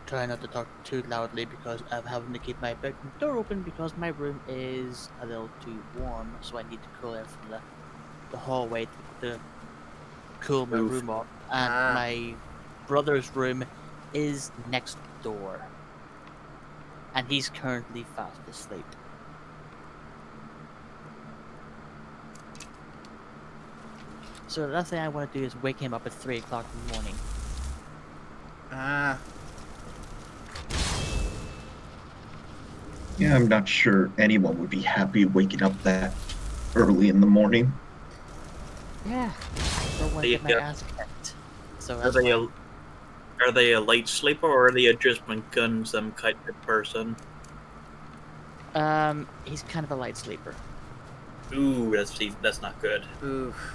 trying not to talk too loudly because I'm having to keep my bedroom door open because my room is a little too warm, so I need to cool air from the hallway to cool my room off. And my brother's room is next door. And he's currently fast asleep. So the last thing I want to do is wake him up at 3 o'clock in the morning. Ah, Yeah, I'm not sure anyone would be happy waking up that early in the morning. Yeah, I don't want to Yeah. get my ass kicked. So Are that's they why. are they a light sleeper or are they adjustment guns some kind of person? He's kind of a light sleeper. Ooh, that's not good. oof.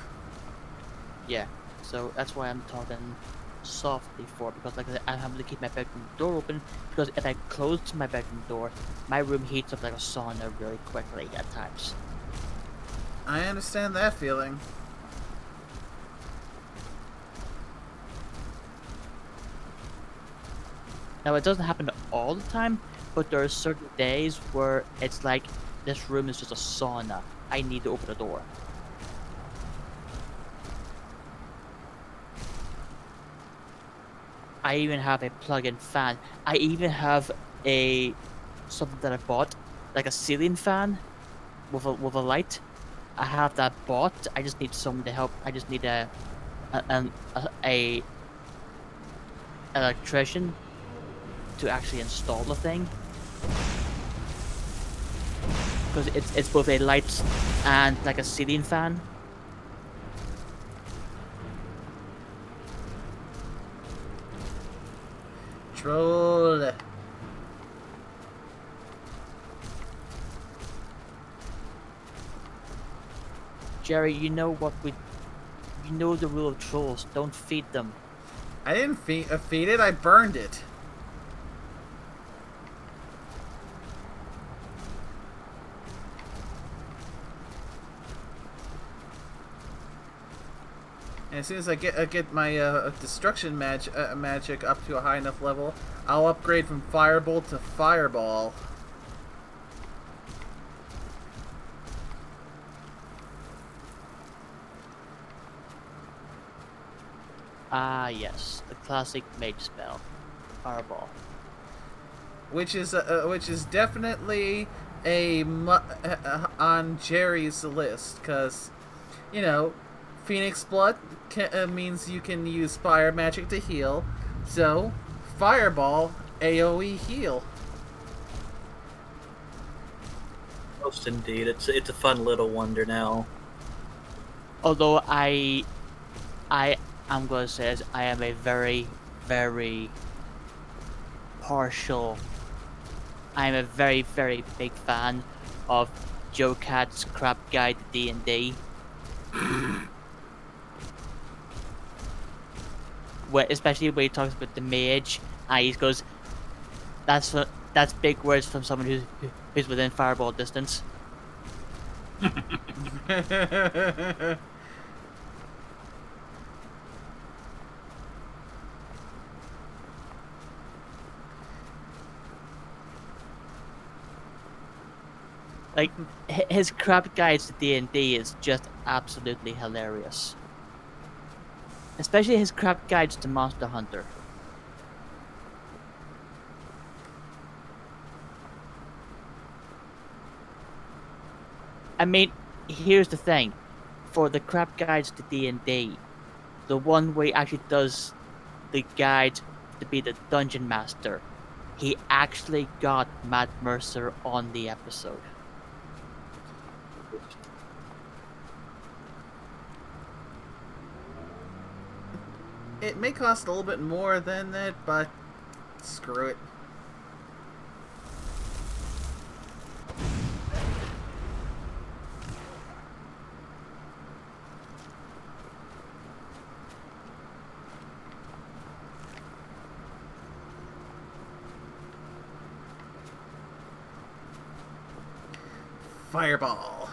Yeah, so that's why I'm talking softly for, because like I said, I'm having to keep my bedroom door open, because if I close my bedroom door, my room heats up like a sauna really quickly at times. I understand that feeling. Now it doesn't happen all the time, but there are certain days where it's like, this room is just a sauna. I need to open the door. I even have a plug-in fan. I even have something that I bought, like a ceiling fan with a light. I have that bought. I just need someone to help. I just need a electrician to actually install the thing, because it's both a light and like a ceiling fan. Troll. Jerry, you know the rule of trolls. Don't feed them. I didn't feed it, I burned it. And as soon as I get my destruction magic up to a high enough level, I'll upgrade from Firebolt to Fireball. Ah, yes, the classic mage spell, Fireball. Which is definitely on Jerry's list, because you know, Phoenix Blood means you can use fire magic to heal, so Fireball AOE heal. Most indeed. It's a fun little wonder now. Although I'm gonna say this, I am a very, very partial. I'm a very, very big fan of Joe Cat's crap guide to D&D. Especially when he talks about the mage, and he goes, that's big words from someone who's within fireball distance. Like, his crap guides to D&D is just absolutely hilarious. Especially his crap guides to Monster Hunter. I mean, here's the thing. For the crap guides to D&D, the one where he actually does the guide to be the Dungeon Master, he actually got Matt Mercer on the episode. It may cost a little bit more than that, but screw it. Fireball.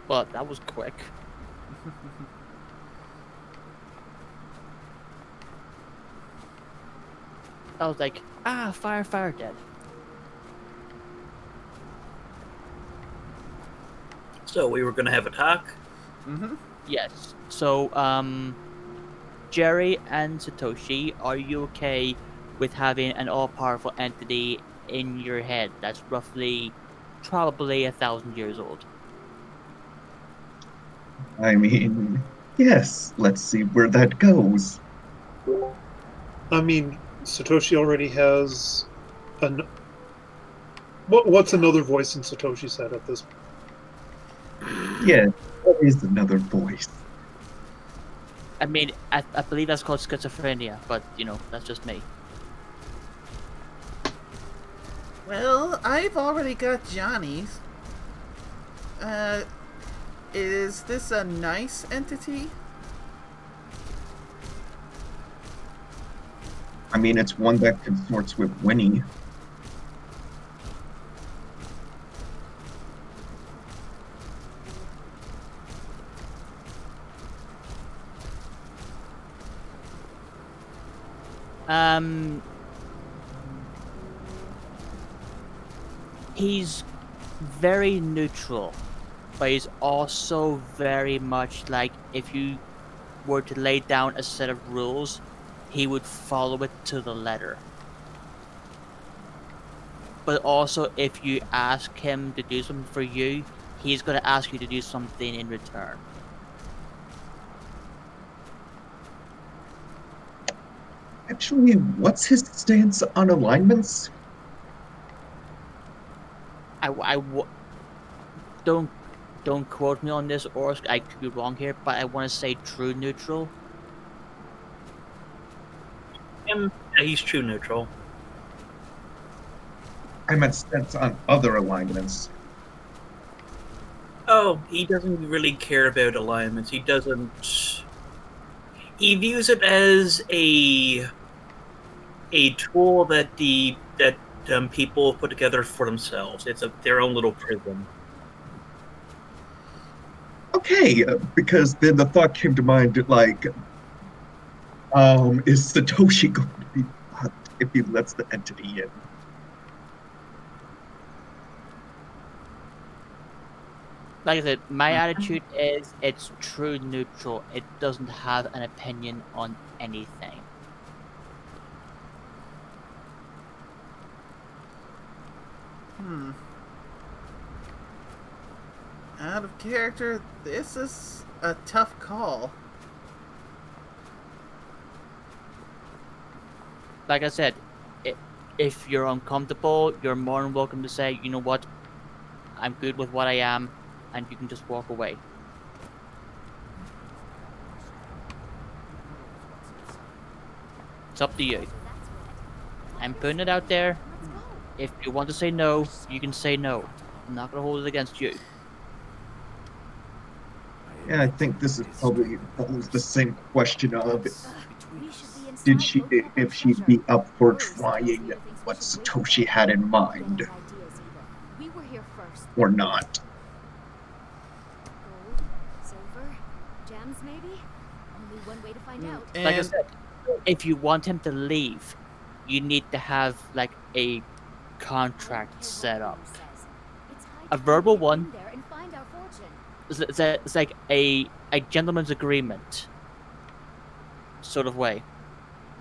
Well, that was quick. I was like, fire, dead. So we were gonna have a talk. Mm-hmm. Yes. So, Jerry and Satoshi, are you okay with having an all-powerful entity in your head that's roughly, probably 1,000 years old? I mean, yes, let's see where that goes. I mean, Satoshi already has an. What's another voice in Satoshi's head at this? Yes, there is another voice. I mean, I believe that's called schizophrenia, but, that's just me. Well, I've already got Johnny's. Is this a nice entity? I mean, it's one that consorts with Winnie. He's very neutral, but he's also very much like if you were to lay down a set of rules, he would follow it to the letter. But also, if you ask him to do something for you, he's going to ask you to do something in return. Actually, what's his stance on alignments? Don't quote me on this, or I could be wrong here, but I want to say true neutral. Yeah, he's true neutral. I meant stance on other alignments. Oh, he doesn't really care about alignments. He doesn't. He views it as a tool that people put together for themselves. It's their own little prism. Okay, because then the thought came to mind, like, is Satoshi going to be fucked if he lets the entity in? Like I said, my attitude is it's true neutral. It doesn't have an opinion on anything. Out of character, this is a tough call. Like I said, if you're uncomfortable, you're more than welcome to say, you know what, I'm good with what I am, and you can just walk away. It's up to you. I'm putting it out there. If you want to say no, you can say no. I'm not going to hold it against you. Yeah, I think this is probably almost the same question of if she'd be up for trying what Satoshi had in mind, or not. Gold, silver, gems maybe? Only one way to find out. Like I said, if you want him to leave, you need to have like a contract set up. A verbal one. It's like a gentleman's agreement sort of way.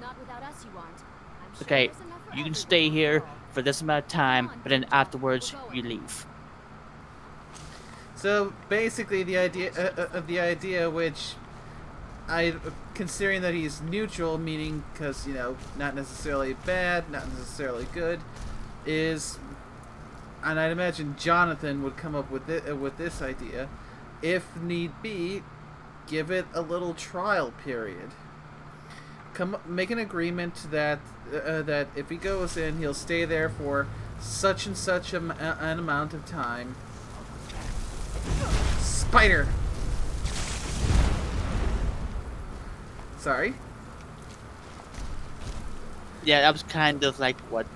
Not without us, you aren't. I'm sure Okay, there's enough for you can everyone stay on the here world. for this amount of time, but then afterwards you leave. So basically, the idea, which considering that he's neutral, meaning because not necessarily bad, not necessarily good, is, and I'd imagine Jonathan would come up with this idea. If need be, give it a little trial period. Make an agreement that that if he goes in, he'll stay there for such and such an amount of time. Spider! Sorry? Yeah, that was kind of like what.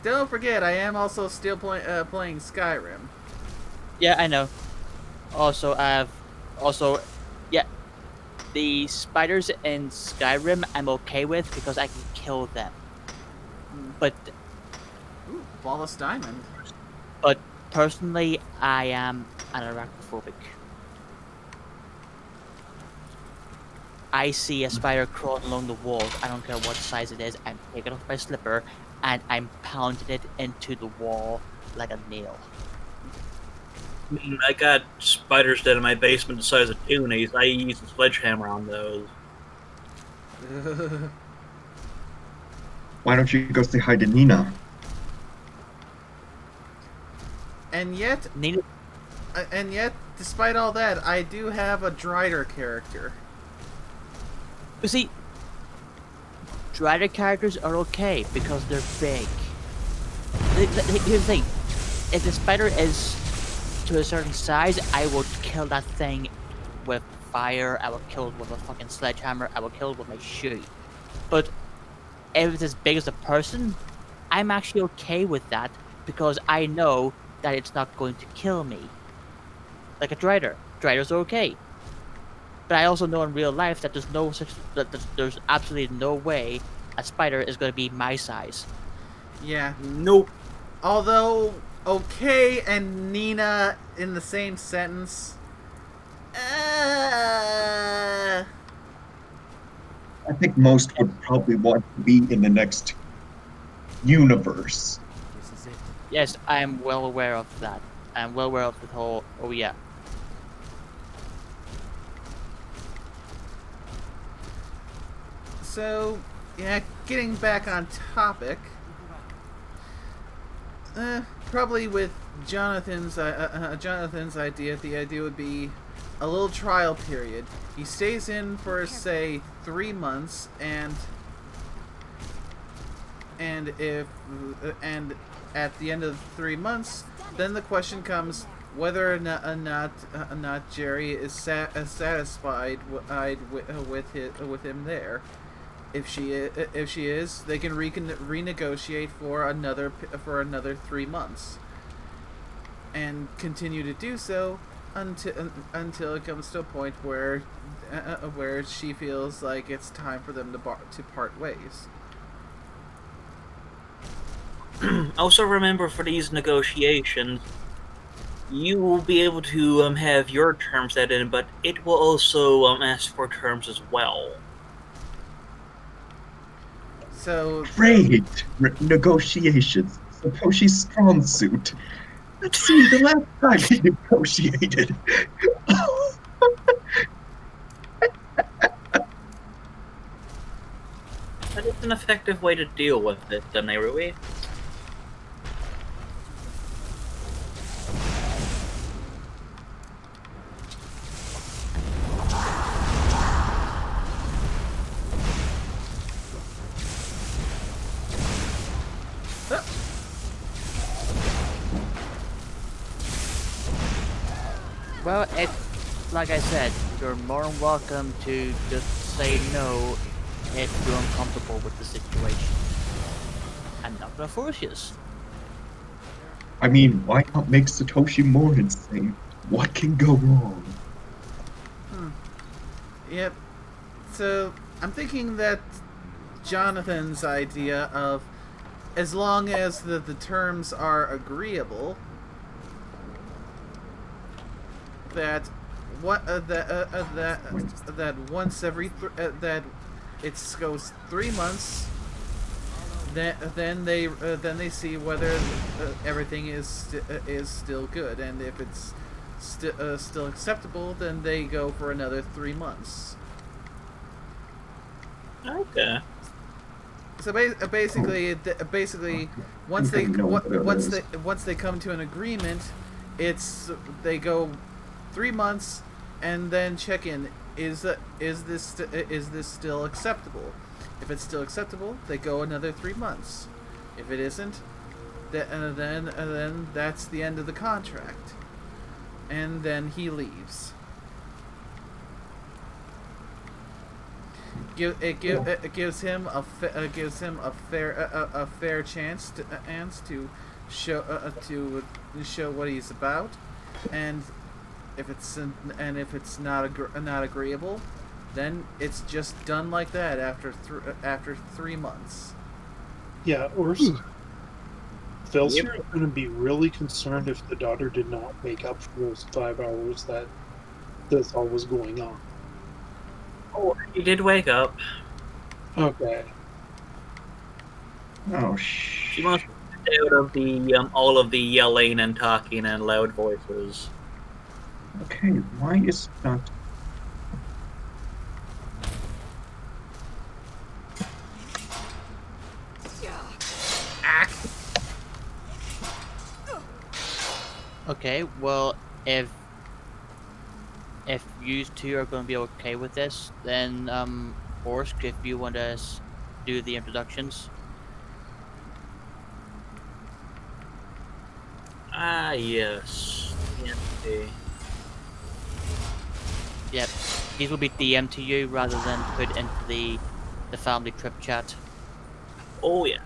Don't forget, I am also still playing Skyrim. Yeah, I know. Also, yeah, the spiders in Skyrim I'm okay with because I can kill them. But Ooh, flawless diamond. But personally, I am an arachnophobic. I see a spider crawling along the walls, I don't care what size it is, I'm taking off my slipper and I'm pounding it into the wall like a nail. I got spiders down in my basement the size of toonies. I use a sledgehammer on those. Why don't you go say hi to Nina? And yet, Nina, despite all that, I do have a Drider character. you see, Drider characters are okay because they're big. Here's the thing, if the spider is to a certain size, I will kill that thing with fire, I will kill it with a fucking sledgehammer, I will kill it with my shoe. But if it's as big as a person, I'm actually okay with that because I know that it's not going to kill me. Like a Drider. Driders are okay. But I also know in real life that there's absolutely no way a spider is going to be my size. Yeah. Nope. Although, okay and Nina in the same sentence. I think most would probably want to be in the next universe. This is it. Yes, I am well aware of that. I'm well aware of the whole, oh yeah. So, yeah, getting back on topic. Probably with Jonathan's idea, the idea would be a little trial period. He stays in for say 3 months, and if at the end of 3 months, then the question comes whether or not Jerry is satisfied with him there. If she is, they can renegotiate for another 3 months, and continue to do so until it comes to a point where she feels like it's time for them to part ways. Also remember, for these negotiations, you will be able to have your terms set in, but it will also ask for terms as well. So Great negotiations. Satoshi's strong suit. Let's see, the last time he negotiated. That is an effective way to deal with it, Nerui. Well, like I said, you're more than welcome to just say no if you're uncomfortable with the situation. I'm not gonna force you. I mean, why not make Satoshi more insane? What can go wrong? Yep. So I'm thinking that Jonathan's idea of, as long as the terms are agreeable, that that once every that it goes 3 months. Then they see whether everything is still good, and if it's still acceptable, then they go for another 3 months. Okay. So basically, once they come to an agreement, they go 3 months, and then check in. Is this still acceptable? If it's still acceptable, they go another 3 months. If it isn't, then that's the end of the contract, and then he leaves. It gives him a fair chance to show what he's about, and if it's not agreeable, then it's just done like that after 3 months. Yeah, or Felser is going to be really concerned if the daughter did not make up for those 5 hours that this all was going on. Oh, he did wake up. Okay. Oh, She must be out of the all of the yelling and talking and loud voices. okay. Why is not? Okay, well, if you two are going to be okay with this, then Orsk, if you want to do the introductions. Ah, yes. TNT. Yep, these will be DM to you rather than put into the family trip chat. Oh, yeah.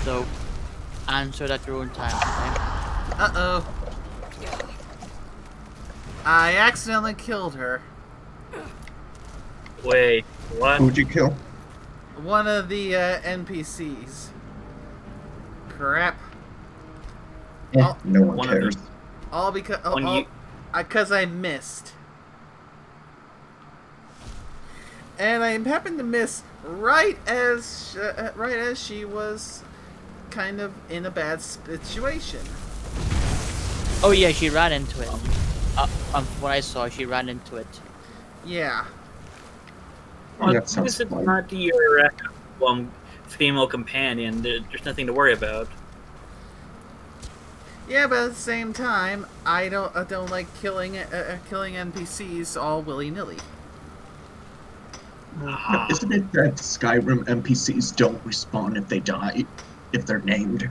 So, answer it at your own time, okay? Uh-oh. I accidentally killed her. Wait, what? Who'd you kill? One of the NPCs. Crap. No one One of cares. All because When you- I missed. And I happened to miss right as she was kind of in a bad situation. Oh yeah, she ran into it. From what I saw, she ran into it. Yeah. Oh, that As sounds it's fun. not your female companion, there's nothing to worry about. Yeah, but at the same time, I don't like killing NPCs all willy nilly. No, isn't it that Skyrim NPCs don't respawn if they die, if they're named?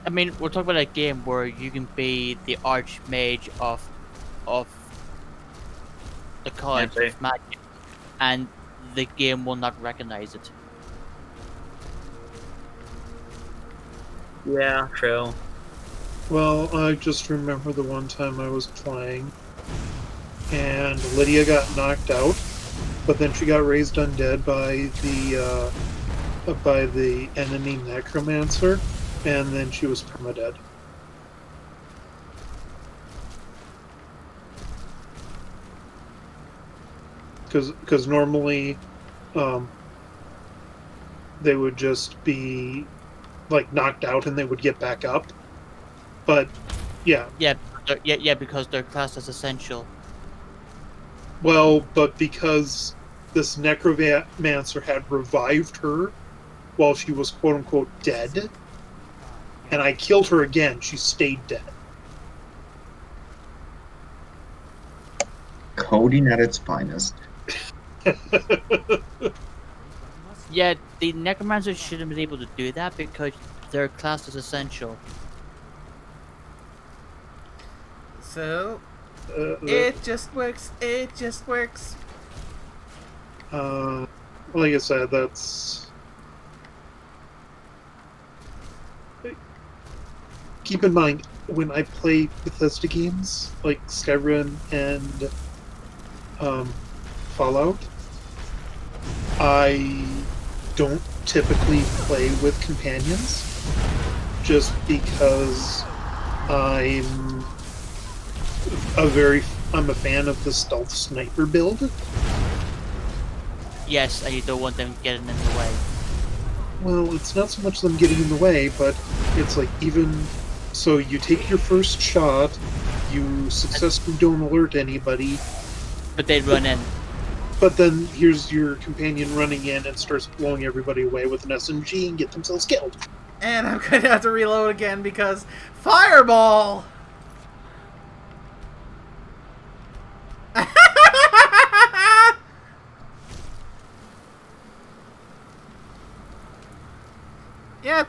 I mean, we're talking about a game where you can be the archmage of the college Okay. of magic, and the game will not recognize it. Yeah, true. Well, I just remember the one time I was playing, and Lydia got knocked out, but then she got raised undead by the enemy necromancer, and then she was permadead. Because normally, they would just be like knocked out and they would get back up. But yeah, Yeah, because they're classed as essential. well, but because this necromancer had revived her while she was quote unquote dead, and I killed her again, she stayed dead. Coding at its finest. Yeah, the necromancer shouldn't be able to do that because they're classed as essential. So it just works. It just works. Like I said, that's. Keep in mind, when I play Bethesda games like Skyrim and Fallout, I don't typically play with companions just because I'm a fan of the stealth sniper build. Yes, and you don't want them getting in the way. Well, it's not so much them getting in the way, but it's like even so you take your first shot, you successfully don't alert anybody, But they run in. but then here's your companion running in and starts blowing everybody away with an SMG and get themselves killed. And I'm gonna have to reload again because fireball. Yeah,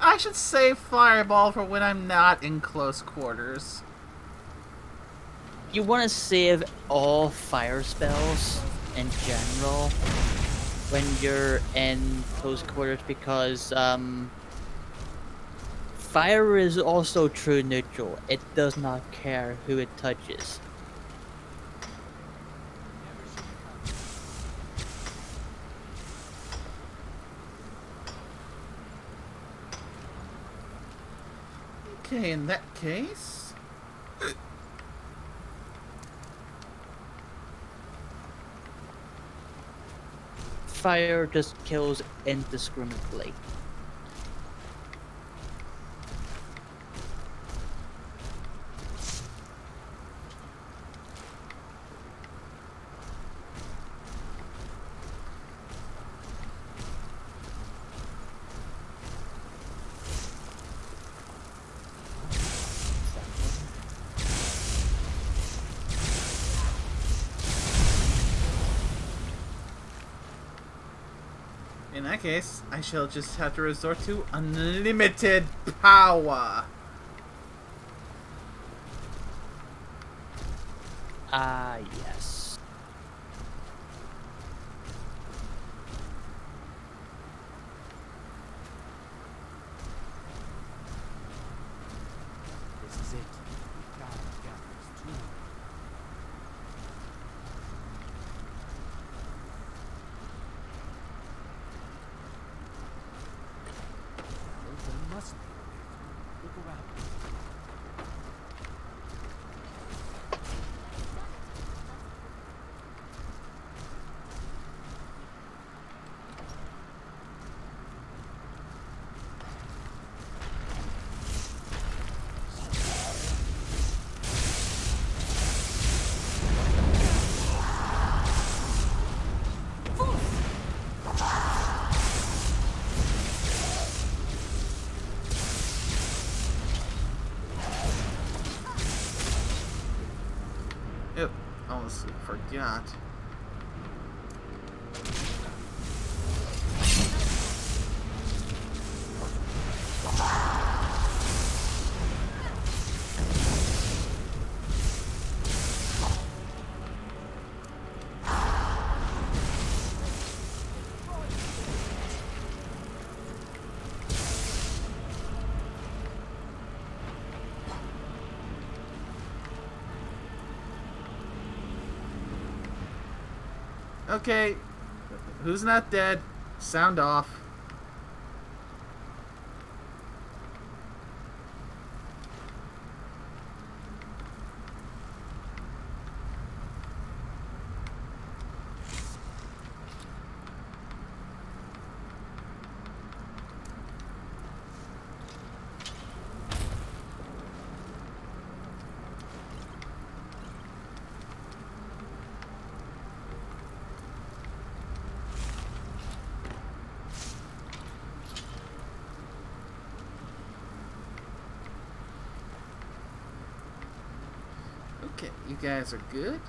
I should save fireball for when I'm not in close quarters. You want to save all fire spells in general when you're in close quarters because Fire is also true neutral. It does not care who it touches. Okay, in that case... Fire just kills indiscriminately. In that case, I shall just have to resort to unlimited power. Ah, yes. This is it. We've got to gather this tool. Well, there must be a way. Look around. Ew, almost forgot. Okay, who's not dead? Sound off. Okay, you guys are good.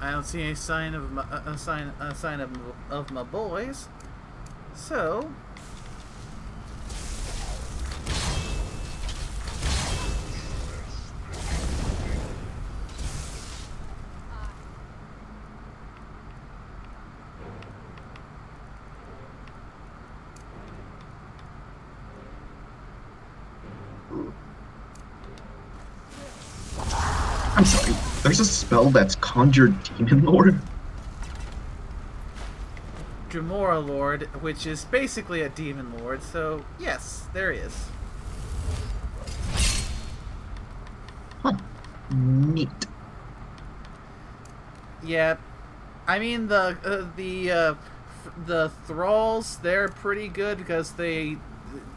I don't see a sign of my, a sign of my boys. So I'm sorry, there's a spell that's conjured Demon Lord? Dremora Lord, which is basically a demon lord, so yes, there is. Huh. Neat. Yeah, I mean the thralls, they're pretty good because they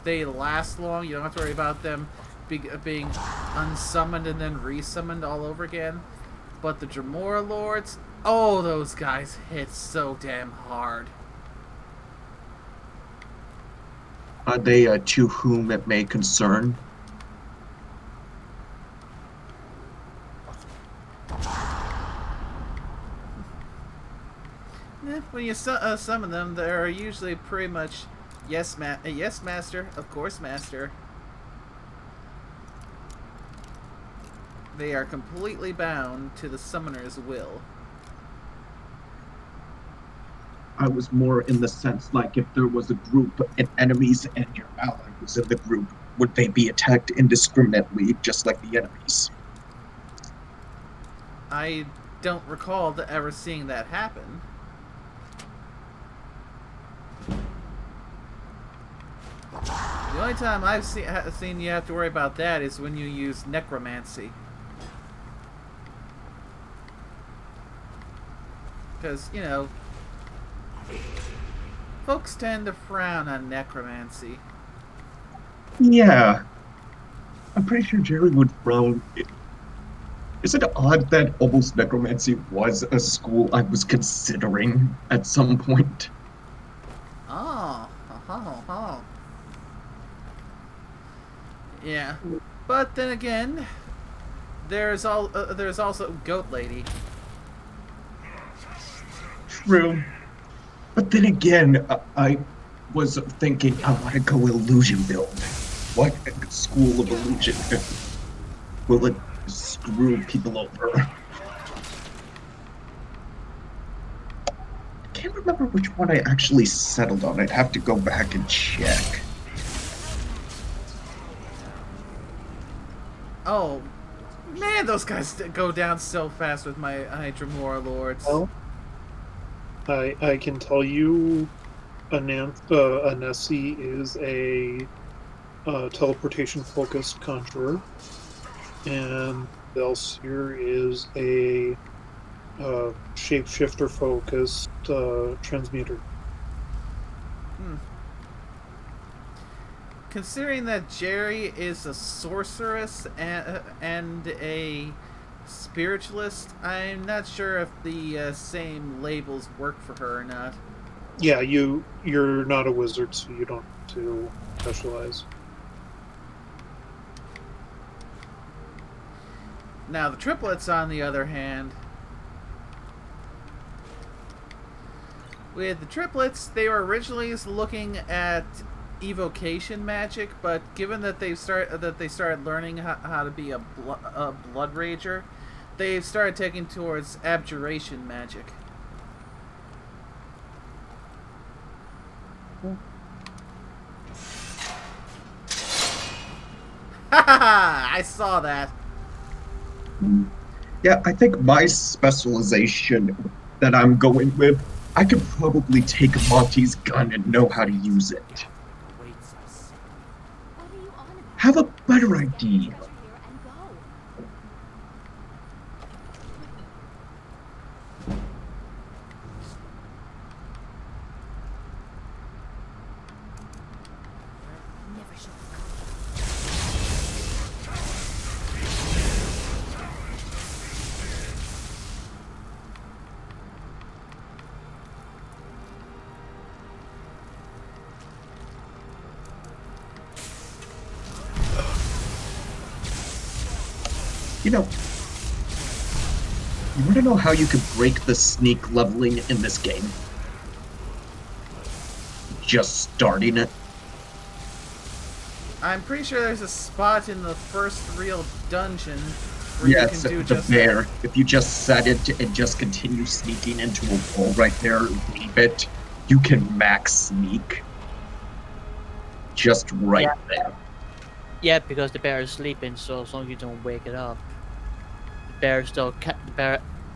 last long. You don't have to worry about them being unsummoned and then resummoned all over again. But the Dremora Lords, oh, those guys hit so damn hard. Are they to whom it may concern? When you summon them, they're usually pretty much yes, yes, master, of course, master. They are completely bound to the summoner's will. I was more in the sense like if there was a group of enemies and your ally was in the group, would they be attacked indiscriminately just like the enemies? I don't recall ever seeing that happen. The only time I've seen you have to worry about that is when you use necromancy. Because, you know, folks tend to frown on necromancy. Yeah. I'm pretty sure Jerry would frown. Is it odd that almost necromancy was a school I was considering at some point? Oh. Yeah. But then again, there's also Goat Lady. True. But then again, I was thinking I want to go illusion build. What school of illusion will it screw people over? I can't remember which one I actually settled on. I'd have to go back and check. Oh, man, those guys go down so fast with my Dremora Lords. Well, I can tell you, Anesi is a teleportation-focused conjurer, and Belsier is a shapeshifter-focused transmuter. Considering that Jerry is a sorceress and a spiritualist, I'm not sure if the same labels work for her or not. Yeah, you're not a wizard, so you don't have to specialize. Now, the triplets, on the other hand, with the triplets, they were originally looking at evocation magic, but given that they started learning how to be a blood rager, they've started taking towards abjuration magic. Ha ha ha! I saw that. Yeah, I think my specialization that I'm going with, I could probably take Monty's gun and know how to use it. Have a better idea. You know, you want to know how you could break the sneak leveling in this game? Just starting it. I'm pretty sure there's a spot in the first real dungeon where Yeah, you it's can do the just bear. that. If you just set it and just continue sneaking into a wall right there, leave it, you can max sneak. Just right there. Yeah, because the bear is sleeping, so as long as you don't wake it up. bear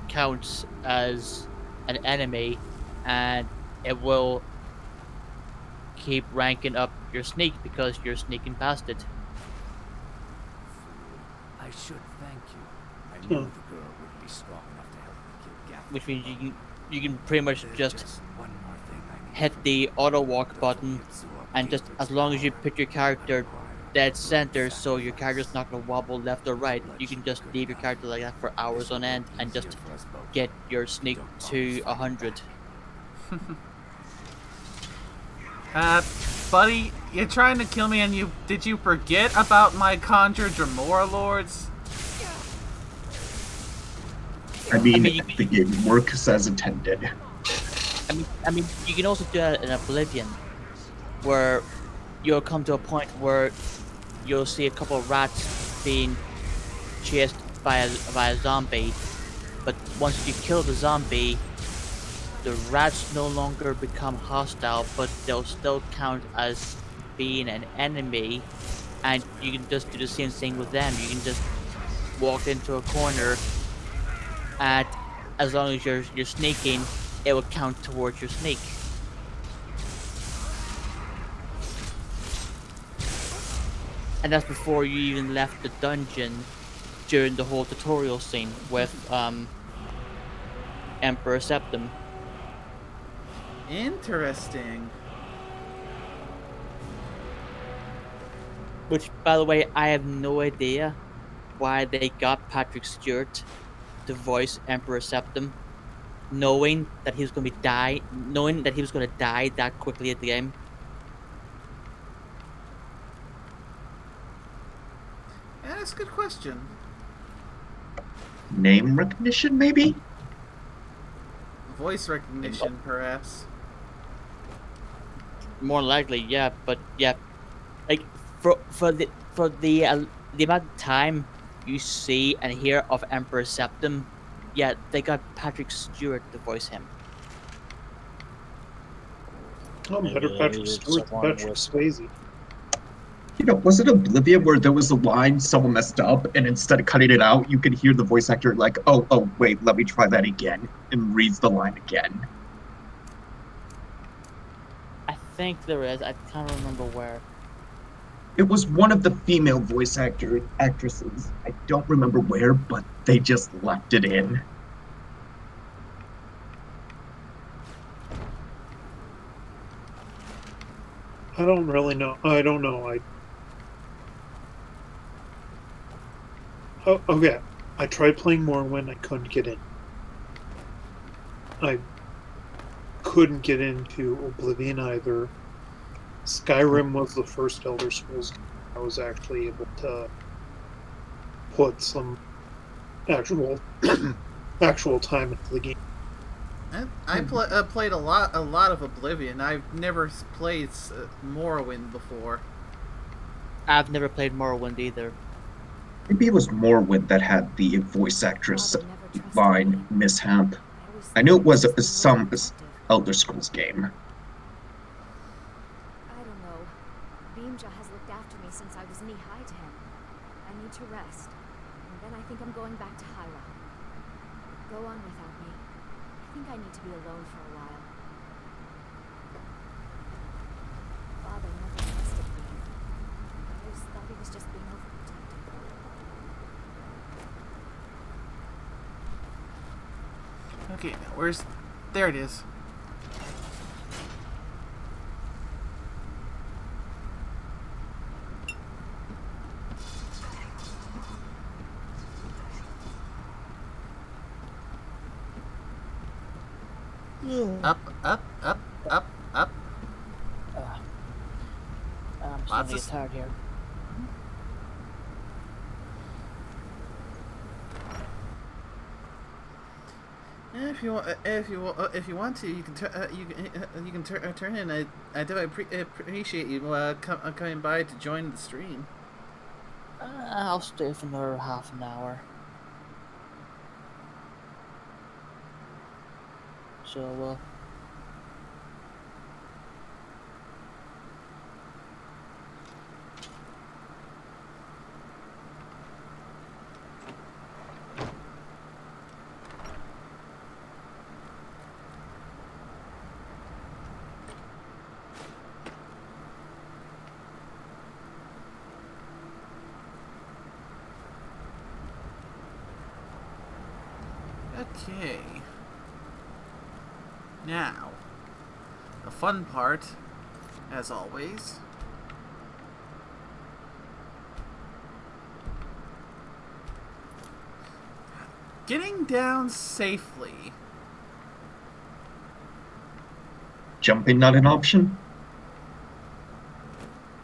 counts as an enemy, and it will keep ranking up your sneak because you're sneaking past it. I should thank you. I knew Huh. the girl would be strong enough to help me kill Gaffney. Which means you can pretty much There's just one more thing I need hit from the you. auto walk The button, fully absorbed and just Gilbert's as long as you power put your character require dead a center blood so your character's sacrifice. not gonna wobble left or right, Blood you can should be just good leave your enough. character like that for hours This'll on end make it and just easier for us both. get your sneak Don't bother to fighting 100. Buddy, you're trying to kill me, and did you forget about my conjure Dremora lords? I mean, mean, the game works as intended. I mean, you can also do that in Oblivion, where you'll come to a point where you'll see a couple of rats being chased by a zombie, but once you kill the zombie, the rats no longer become hostile, but they'll still count as being an enemy, and you can just do the same thing with them. You can just walk into a corner, and as long as you're sneaking, it will count towards your sneak. And that's before you even left the dungeon during the whole tutorial scene with Emperor Septim. Interesting. Which, by the way, I have no idea why they got Patrick Stewart to voice Emperor Septim, knowing that he was going to die that quickly at the game. Yeah, that's a good question. Name recognition, maybe? Voice recognition, perhaps. More likely, yeah, but yeah, like for the amount of time you see and hear of Emperor Septim, yeah, they got Patrick Stewart to voice him. Oh, Maybe better they Patrick needed Stewart than someone Patrick with- Swayze. You know, was it Oblivion where there was a line someone messed up, and instead of cutting it out, you could hear the voice actor like, oh, wait, let me try that again, and reads the line again. I think there is. I can't remember where. It was one of the female voice actresses. I don't remember where, but they just left it in. I don't really know. I don't know. Oh, okay. I tried playing Morrowind. I couldn't get in. I couldn't get into Oblivion either. Skyrim was the first Elder Scrolls I was actually able to put some actual actual time into the game. I played a lot of Oblivion. I've never played Morrowind before. I've never played Morrowind either. Maybe it was Morrowind that had the voice actress line mishap. I knew it was some Elder Scrolls game. I don't know. Beamja has looked after me since I was knee-high to him. I need to rest. And then I think I'm going back to Hyra. Go on without me. I think I need to be alone for a while. Father never trusted me. I always thought he was just being overprotective. Okay, where's... There it is. Up, up, up, up, up. I'm Lots starting to of get tired here. If you want to, you can turn in. I definitely appreciate you coming by to join the stream. I'll stay for another half an hour. So, Okay. Now, the fun part, as always. Getting down safely. Jumping not an option?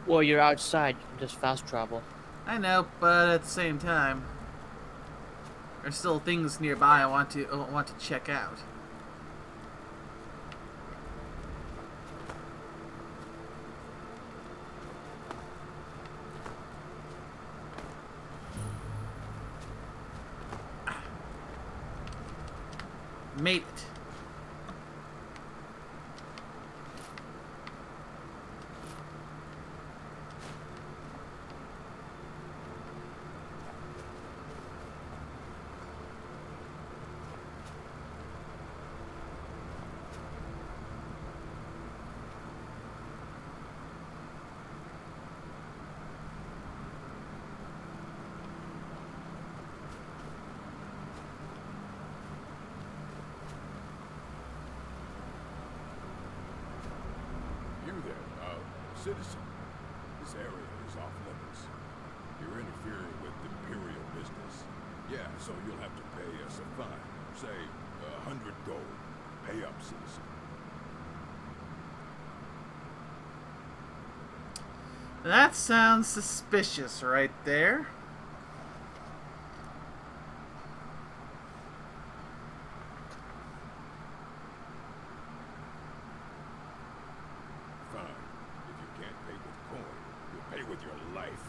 Well, you're outside. You can just fast travel. I know, but at the same time, there's still things nearby I want to check out. Made it. You there, citizen. This area is off limits. You're interfering with Imperial business. Yeah, so you'll have to pay us a fine. Say, 100 gold. Pay up, citizen. That sounds suspicious right there. Fine. If you can't pay with coin, you'll pay with your life.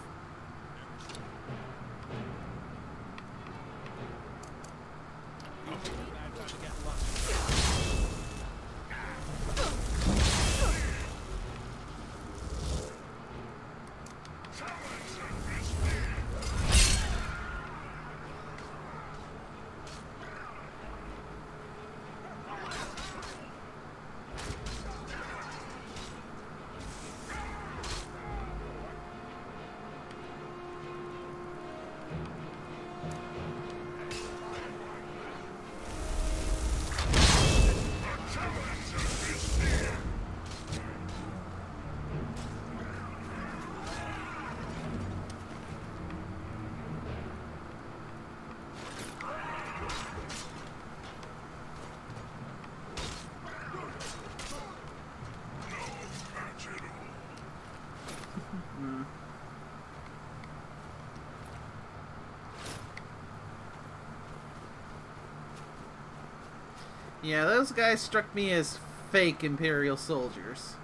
Yeah, those guys struck me as fake Imperial soldiers.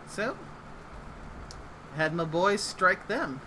So, had my boys strike them.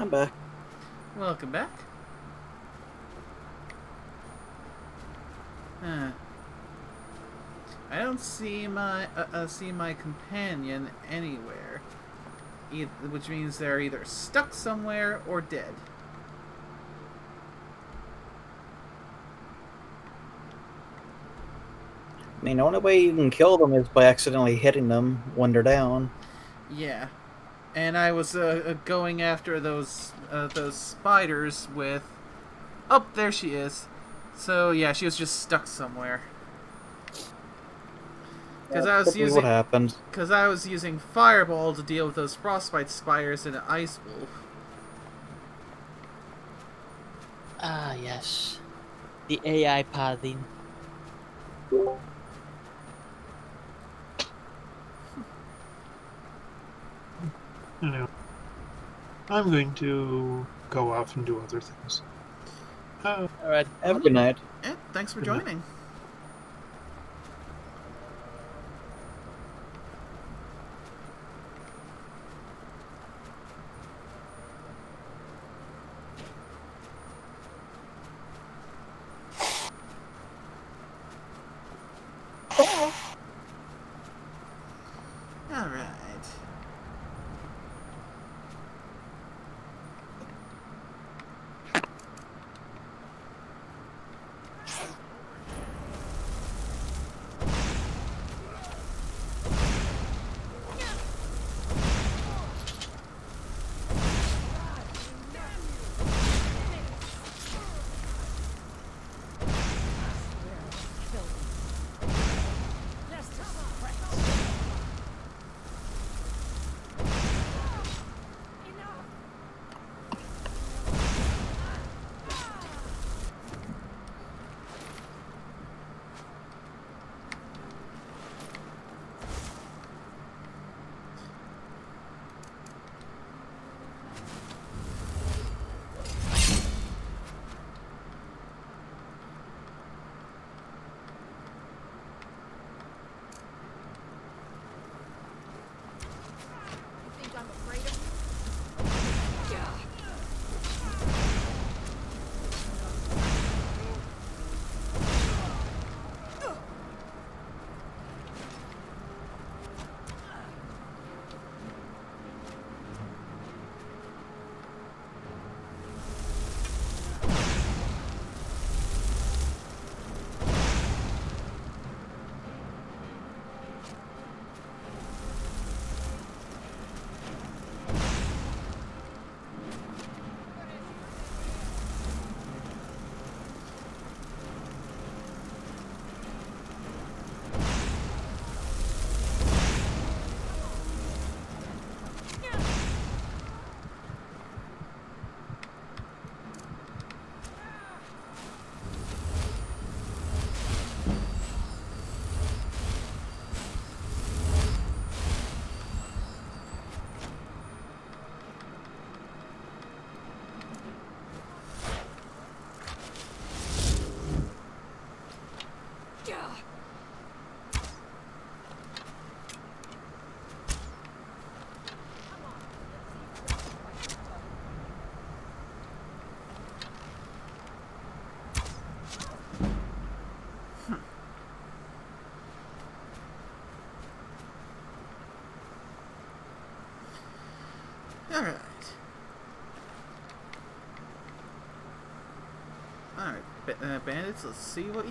I'm back. Welcome back. I don't see my companion anywhere, which means they're either stuck somewhere or dead. I mean, the only way you can kill them is by accidentally hitting them when they're down. Yeah, and I was going after those spiders with. Oh, there she is. So yeah, she was just stuck somewhere. Because I was using Fireball to deal with those frostbite spiders and an ice wolf. Ah, yes. The AI pathing. Anyway, I'm going to go off and do other things. Alright, have a good night. Yeah, thanks for Good night. joining. Alright. Alright. Alright, bandits. Let's see what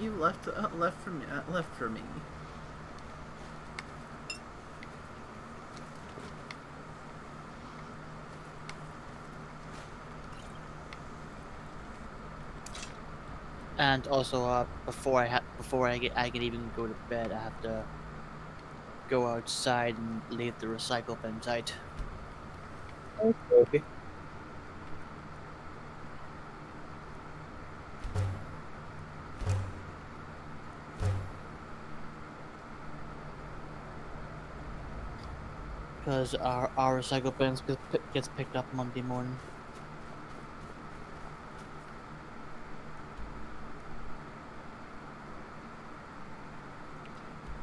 you left for me. And also, before I can even go to bed, I have to go outside and leave the recycle bin site. Okay. Because our recycle bins gets picked up Monday morning.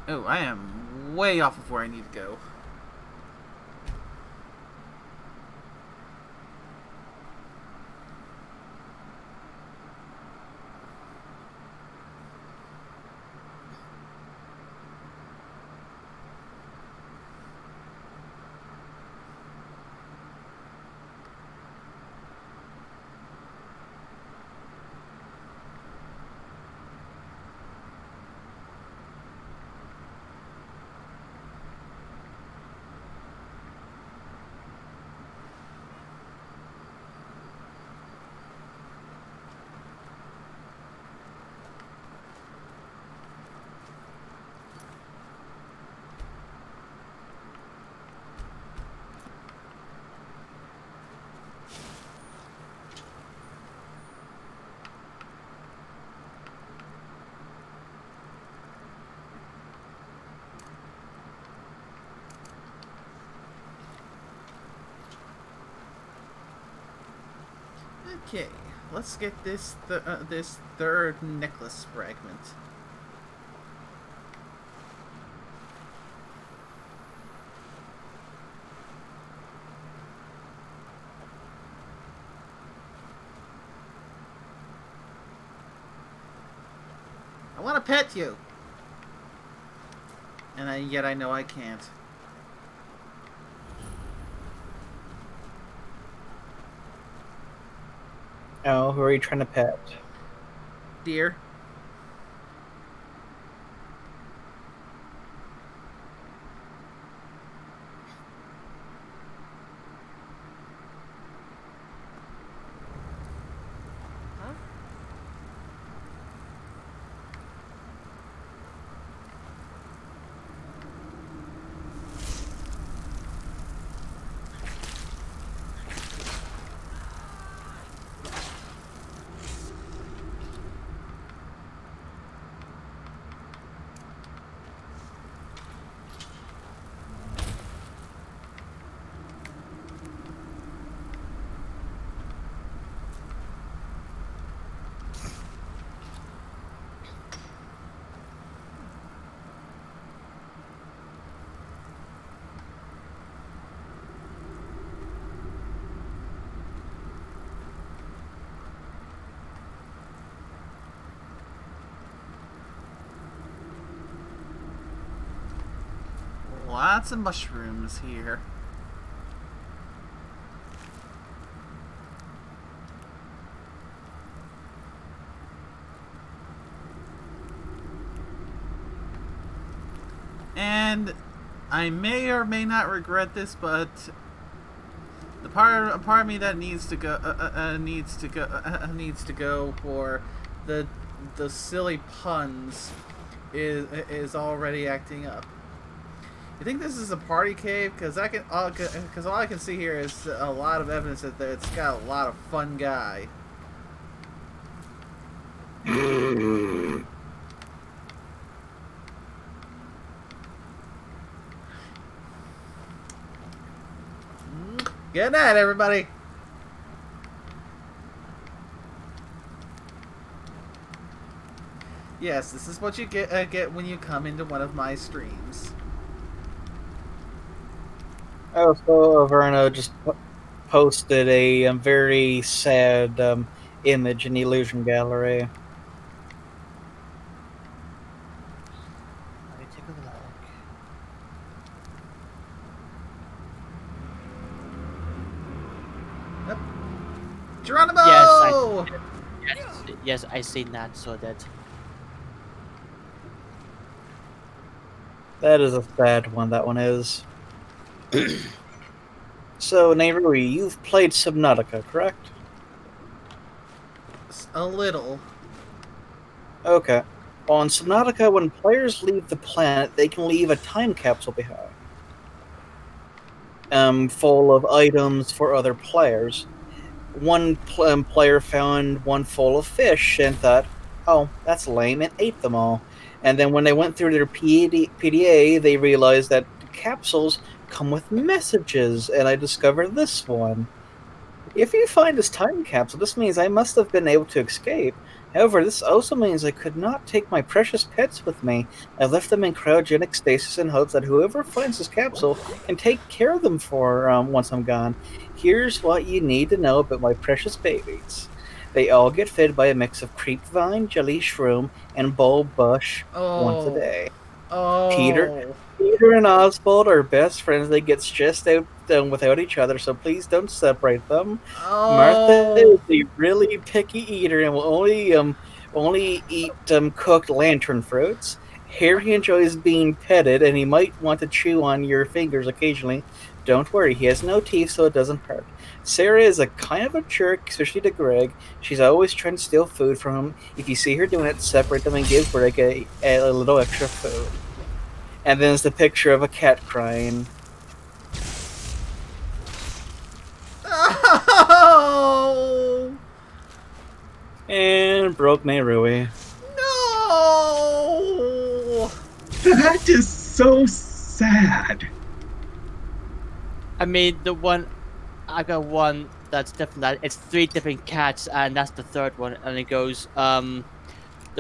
Oh, I am way off of where I need to go. Okay, let's get this this third necklace fragment. I want to pet you, and yet I know I can't. Oh, who are you trying to pet? Dear. Huh? Lots of mushrooms here. And I may or may not regret this, but the part of me that needs to go for the silly puns is already acting up. You think this is a party cave? Because all I can see here is a lot of evidence that it's got a lot of fun guy. Good night, everybody. Yes, this is what you get when you come into one of my streams. Oh, so Verno just posted a very sad image in the Illusion Gallery. Let me take a look. Yep. Geronimo! Yes, I seen that. So that. That is a sad one, that one is. So, Nairui, you've played Subnautica, correct? A little. Okay. On Subnautica, when players leave the planet, they can leave a time capsule behind. Full of items for other players. One player found one full of fish and thought, oh, that's lame, and ate them all. And then when they went through their PDA, they realized that the capsules come with messages, and I discovered this one. If you find this time capsule, this means I must have been able to escape. However, this also means I could not take my precious pets with me. I left them in cryogenic stasis in hopes that whoever finds this capsule can take care of them for once I'm gone. Here's what you need to know about my precious babies. They all get fed by a mix of creepvine, jelly shroom, and bulb bush once a day. Oh. Peter and Oswald are best friends. They get stressed out without each other, so please don't separate them. Oh. Martha is a really picky eater and will only eat cooked lantern fruits. Harry enjoys being petted, and he might want to chew on your fingers occasionally. Don't worry, he has no teeth, so it doesn't hurt. Sarah is a kind of a jerk, especially to Greg. She's always trying to steal food from him. If you see her doing it, separate them and give Greg a little extra food. And then there's the picture of a cat crying. Oh! And broke Nairui. No! That is so sad. I mean, I got one that's different. It's 3 different cats, and that's the third one. And it goes, the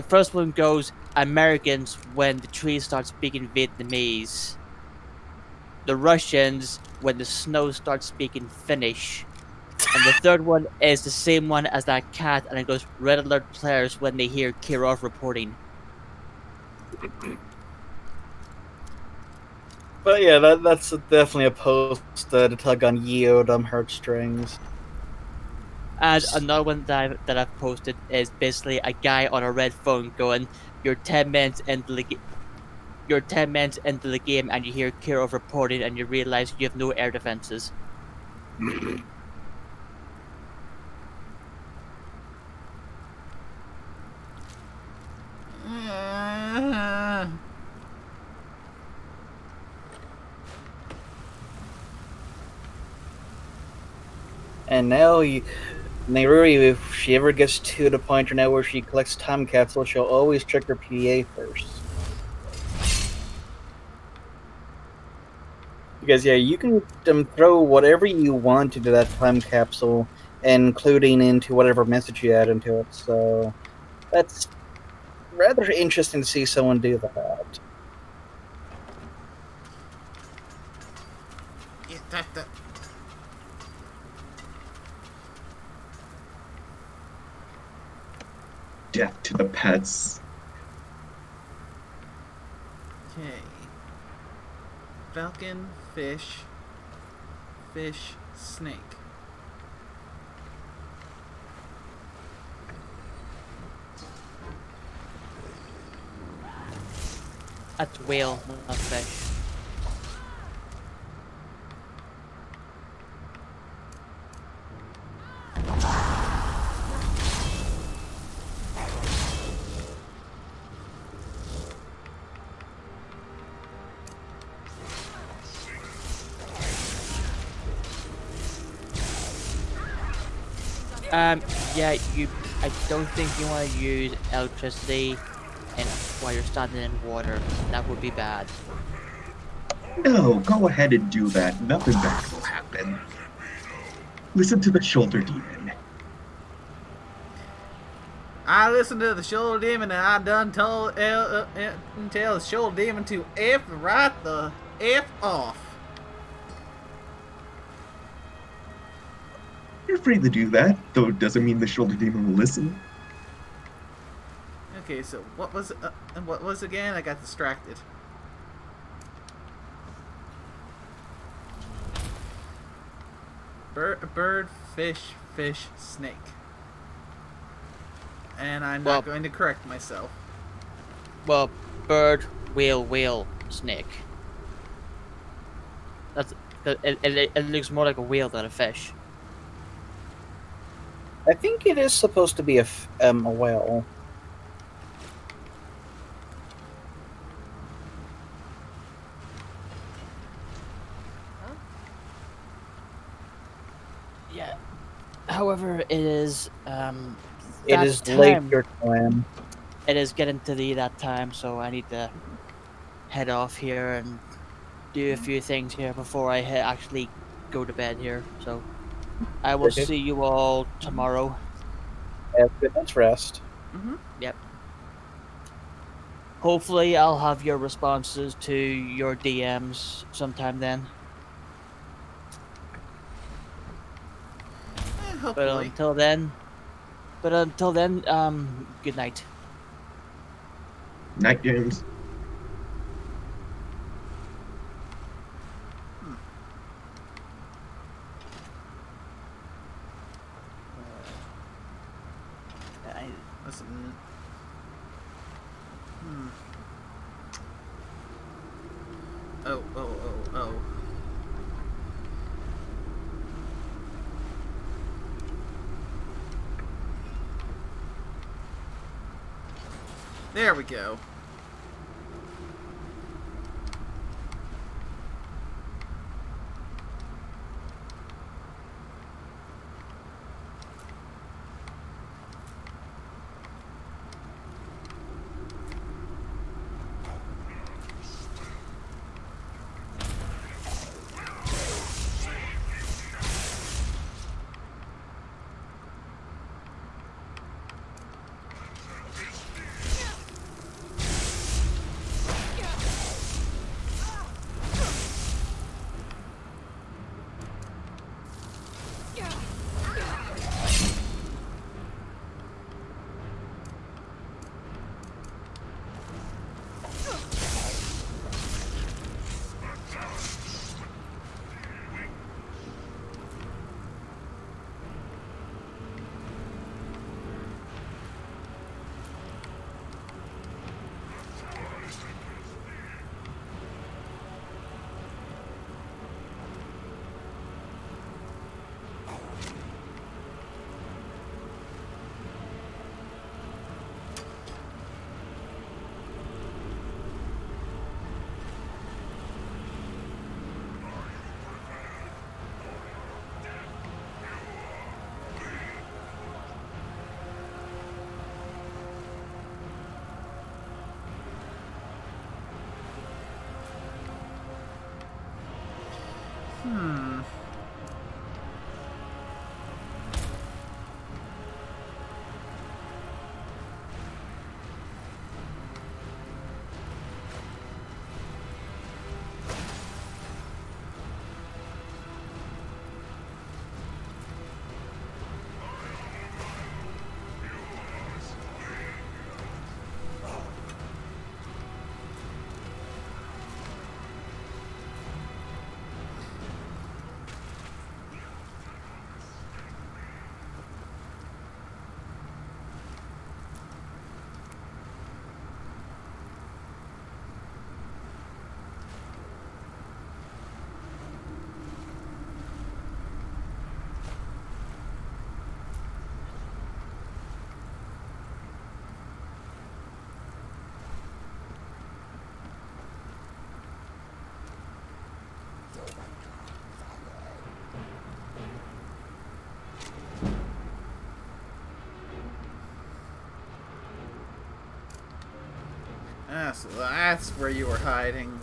first one goes Americans when the trees start speaking Vietnamese. The Russians when the snow starts speaking Finnish. And the third one is the same one as that cat, and it goes Red Alert players when they hear Kirov reporting. But yeah, that's definitely a post to tug on Yeodum heartstrings. And another one that I've posted is basically a guy on a red phone going, "You're 10 minutes into you're 10 minutes into the game, and you hear Kirov reporting, and you realize you have no air defenses." And now, Neruri, if she ever gets to the point now where she collects time capsules, she'll always check her PA first. Because yeah, you can throw whatever you want into that time capsule, including into whatever message you add into it. So that's rather interesting to see someone do that. Yeah, that. Death to the pets. Okay. Falcon, fish, snake. That's whale, not fish. Yeah, I don't think you want to use electricity while you're standing in water. That would be bad. No, go ahead and do that. Nothing bad will happen. Listen to the shoulder demon. I listened to the shoulder demon, and I done tell the shoulder demon to F right the F off. You're free to do that, though it doesn't mean the shoulder demon will listen. Okay, so what was again? I got distracted. Bird, fish, snake. And I'm not going to correct myself. Well, bird, whale, snake. It looks more like a whale than a fish. I think it is supposed to be a whale. Yeah. However, it is it is late your time. It is getting to that time, so I need to head off here and do a few things here before I actually go to bed here. So I will see you all tomorrow. Have a good night's rest. Yep. Hopefully, I'll have your responses to your DMs sometime then. Hopefully. But until then, good night. Night, James. Listen. Oh. There we go. Hmm. Ah, so that's where you were hiding.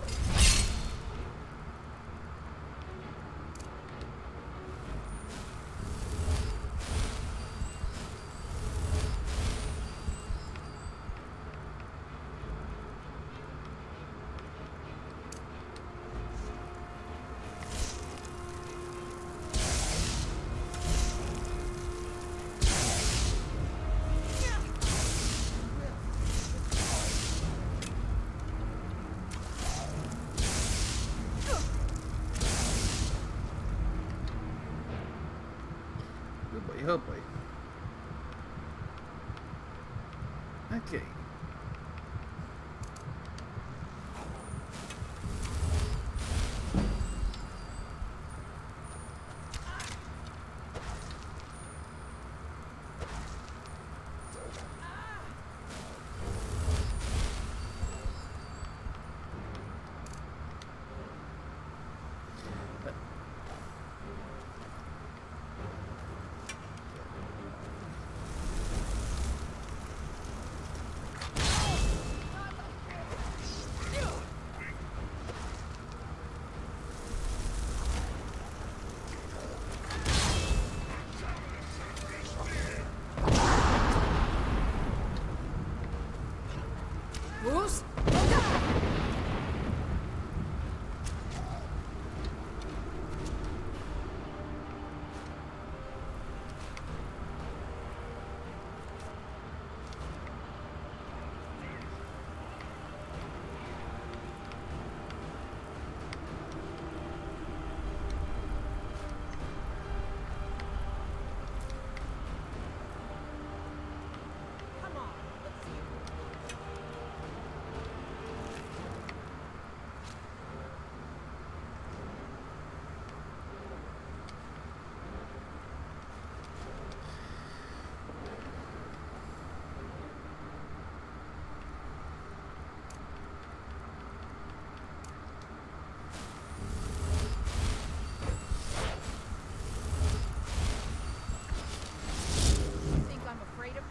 Oh boy, oh boy. Okay. Bruce? You think I'm afraid of...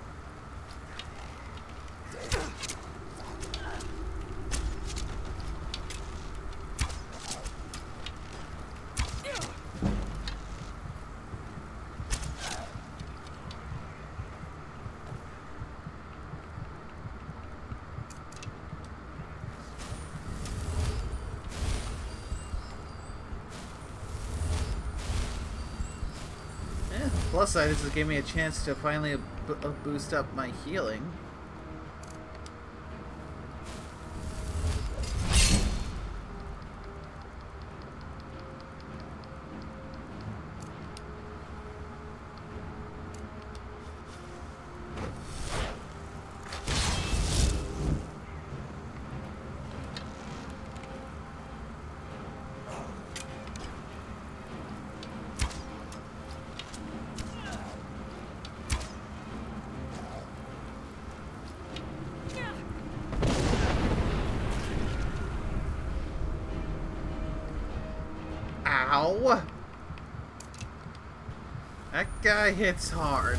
Plus side is it gave me a chance to finally boost up my healing. Ow! That guy hits hard.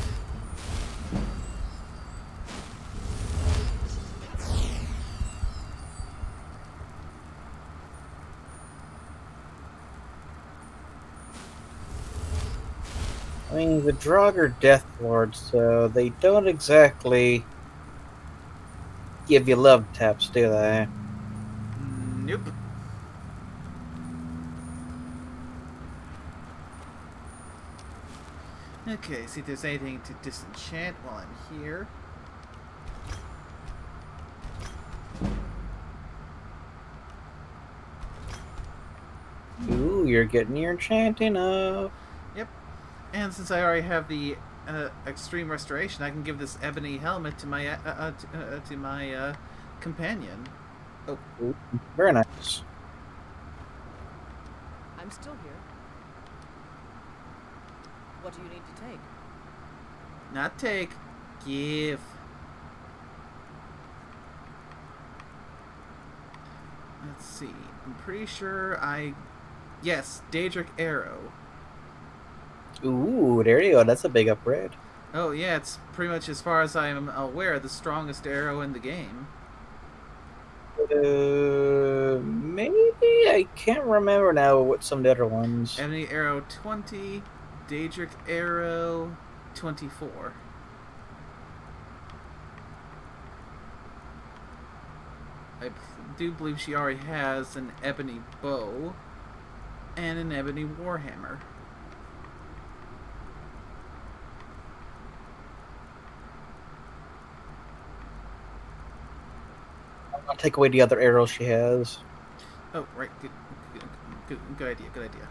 I mean, the Drog are Death Lords, so they don't exactly give you love taps, do they? Nope. Okay, see if there's anything to disenchant while I'm here. Ooh, you're getting your enchanting up. Yep. And since I already have the extreme restoration, I can give this ebony helmet to my companion. Oh, Ooh, very nice. I'm still here. What do you need to take? not take, give. Let's see. I'm pretty sure yes, Daedric Arrow. Ooh, there you go. That's a big upgrade. Oh yeah, it's pretty much, as far as I'm aware, the strongest arrow in the game. Maybe? I can't remember now what some of the other ones. Enemy Arrow 20, Daedric Arrow 24. I do believe she already has an ebony bow and an ebony warhammer. I'll take away the other arrows she has. Oh, right. Good idea. Good idea.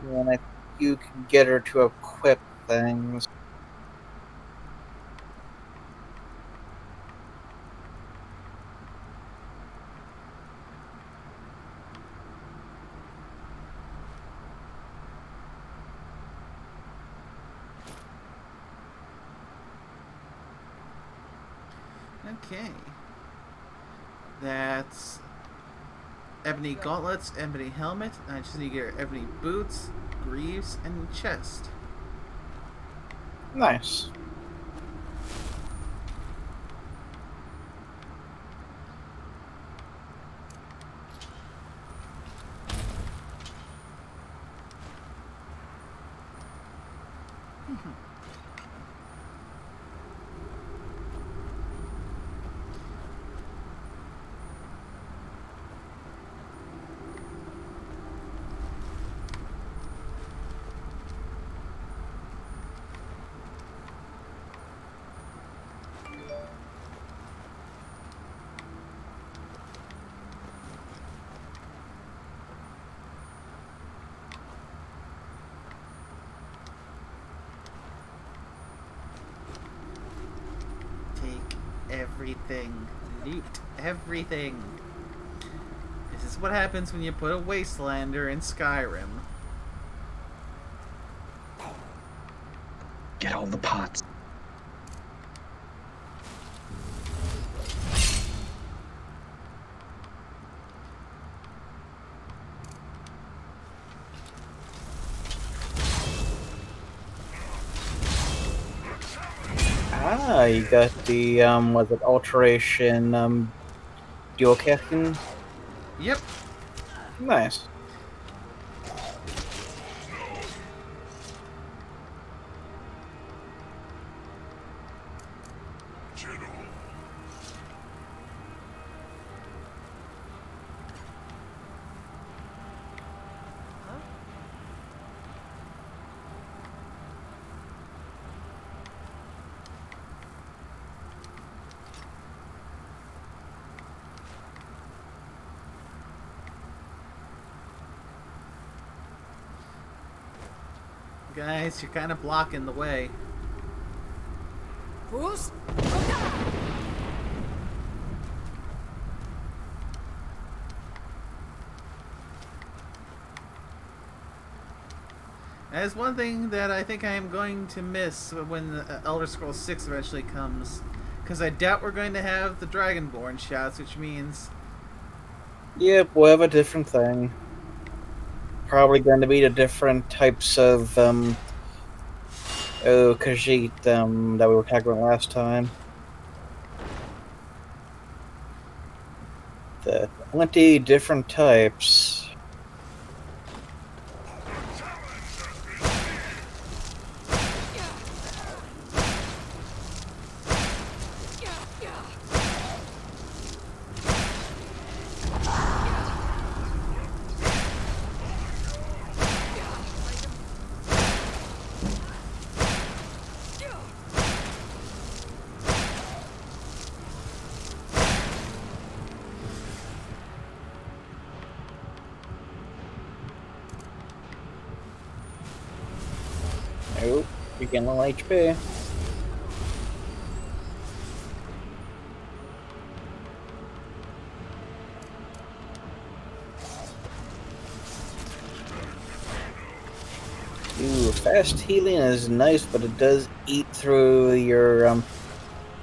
And I think you can get her to equip things. Okay. That's ebony gauntlets, ebony helmet. I just need to get her ebony boots, greaves, and chest. Nice. Take everything. Loot everything. This is what happens when you put a Wastelander in Skyrim. Get all the pots. Ah, you got the, was it alteration, dual casting? Yep. Nice. Guys, you're kind of blocking the way. Who's? That is one thing that I think I am going to miss when the Elder Scrolls 6 eventually comes. Because I doubt we're going to have the Dragonborn shouts, which means... Yep, we'll have a different thing. Probably going to be the different types of, Oh, Khajiit, that we were talking about last time. The 20 different types. Nope, you're getting a little HP. Ooh, fast healing is nice, but it does eat through your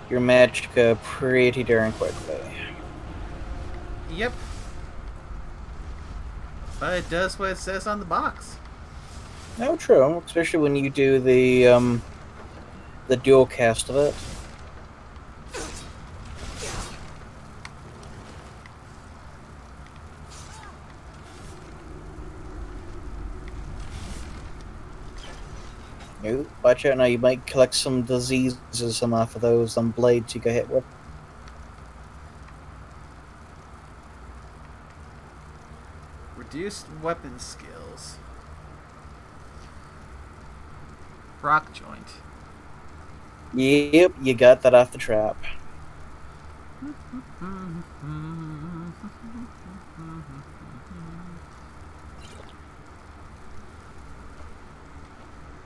magicka pretty darn quickly. Yep. But it does what it says on the box. No, true, especially when you do the dual cast of it. Ooh, watch out now, you might collect some diseases off of those blades you get hit with. Reduced weapon skills. Rock joint. Yep, you got that off the trap.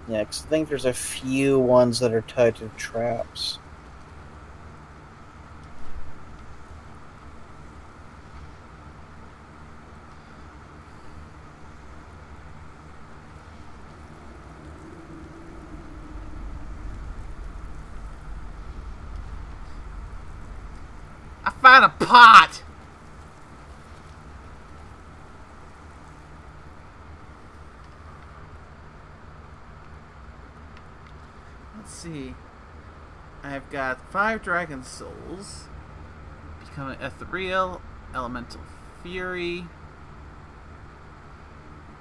Yeah, 'cause I think there's a few ones that are tied to traps. I found a pot! Let's see. I've got 5 dragon souls. Becoming ethereal, elemental fury.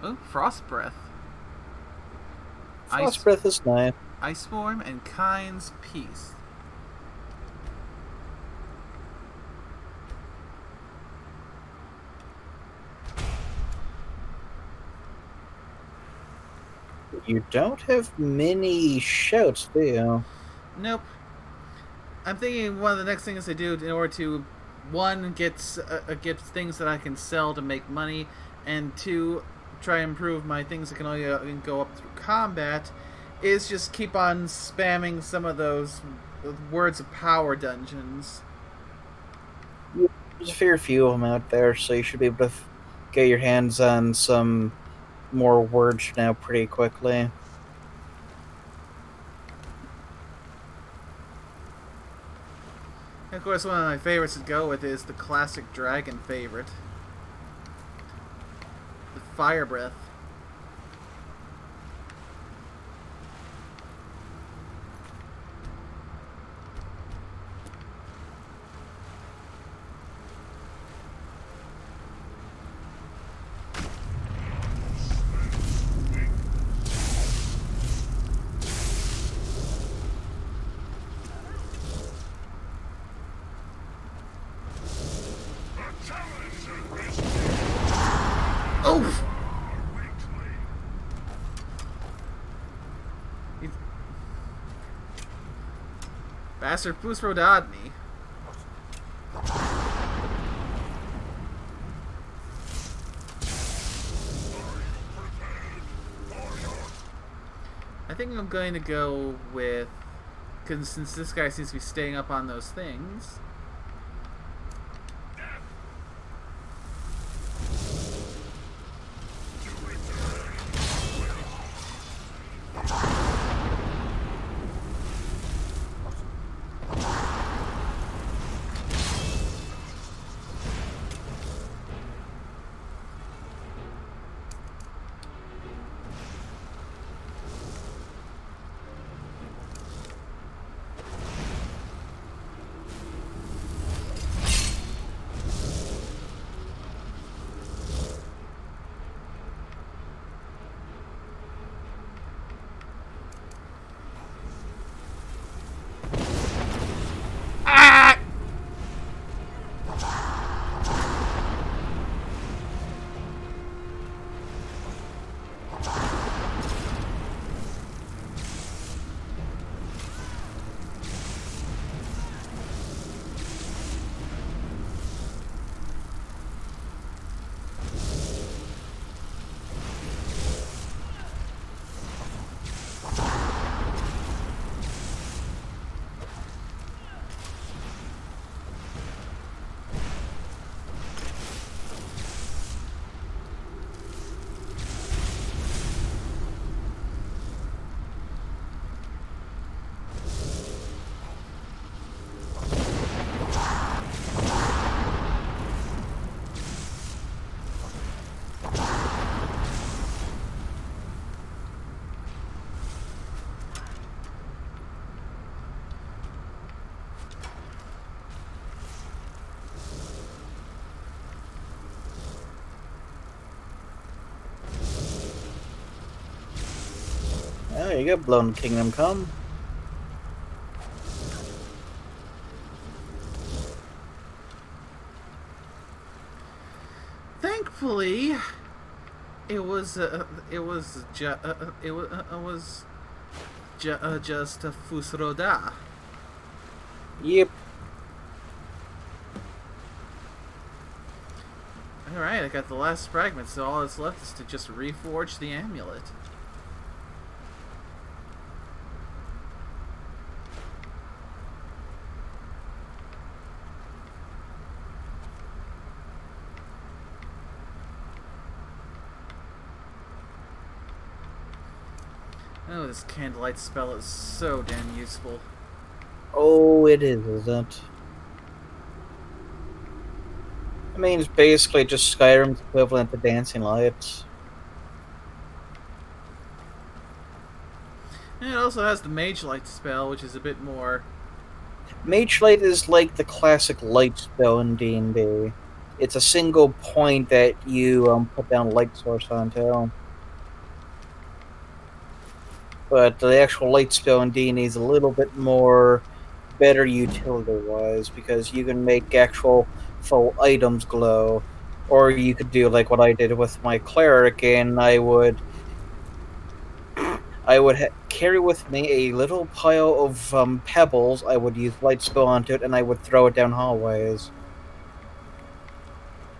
Oh, frost breath. Frost breath is nice. Ice form and Kind's peace. You don't have many shouts, do you? Nope. I'm thinking one of the next things I do in order to, one, get things that I can sell to make money, and two, try and improve my things that can only go up through combat, is just keep on spamming some of those words of power dungeons. There's a fair few of them out there, so you should be able to get your hands on some more words now pretty quickly. And of course, one of my favorites to go with is the classic dragon favorite, the fire breath. Oof! Bastard Boost Rodad me. I think I'm going to go with, because since this guy seems to be staying up on those things. you go, Blown Kingdom Come. Thankfully, it was just a Fusroda. Yep. Alright, I got the last fragment, so all that's left is to just reforge the amulet. Oh, this candlelight spell is so damn useful. Oh, it is, isn't it? I mean, it's basically just Skyrim's equivalent to Dancing Lights. And it also has the Mage Light spell, which is a bit more... Mage Light is like the classic light spell in D&D. It's a single point that you put down light source onto. But the actual light spell in D&D is a little bit more better utility-wise, because you can make actual full items glow. Or you could do like what I did with my cleric, and I would carry with me a little pile of pebbles. I would use light spell onto it, and I would throw it down hallways.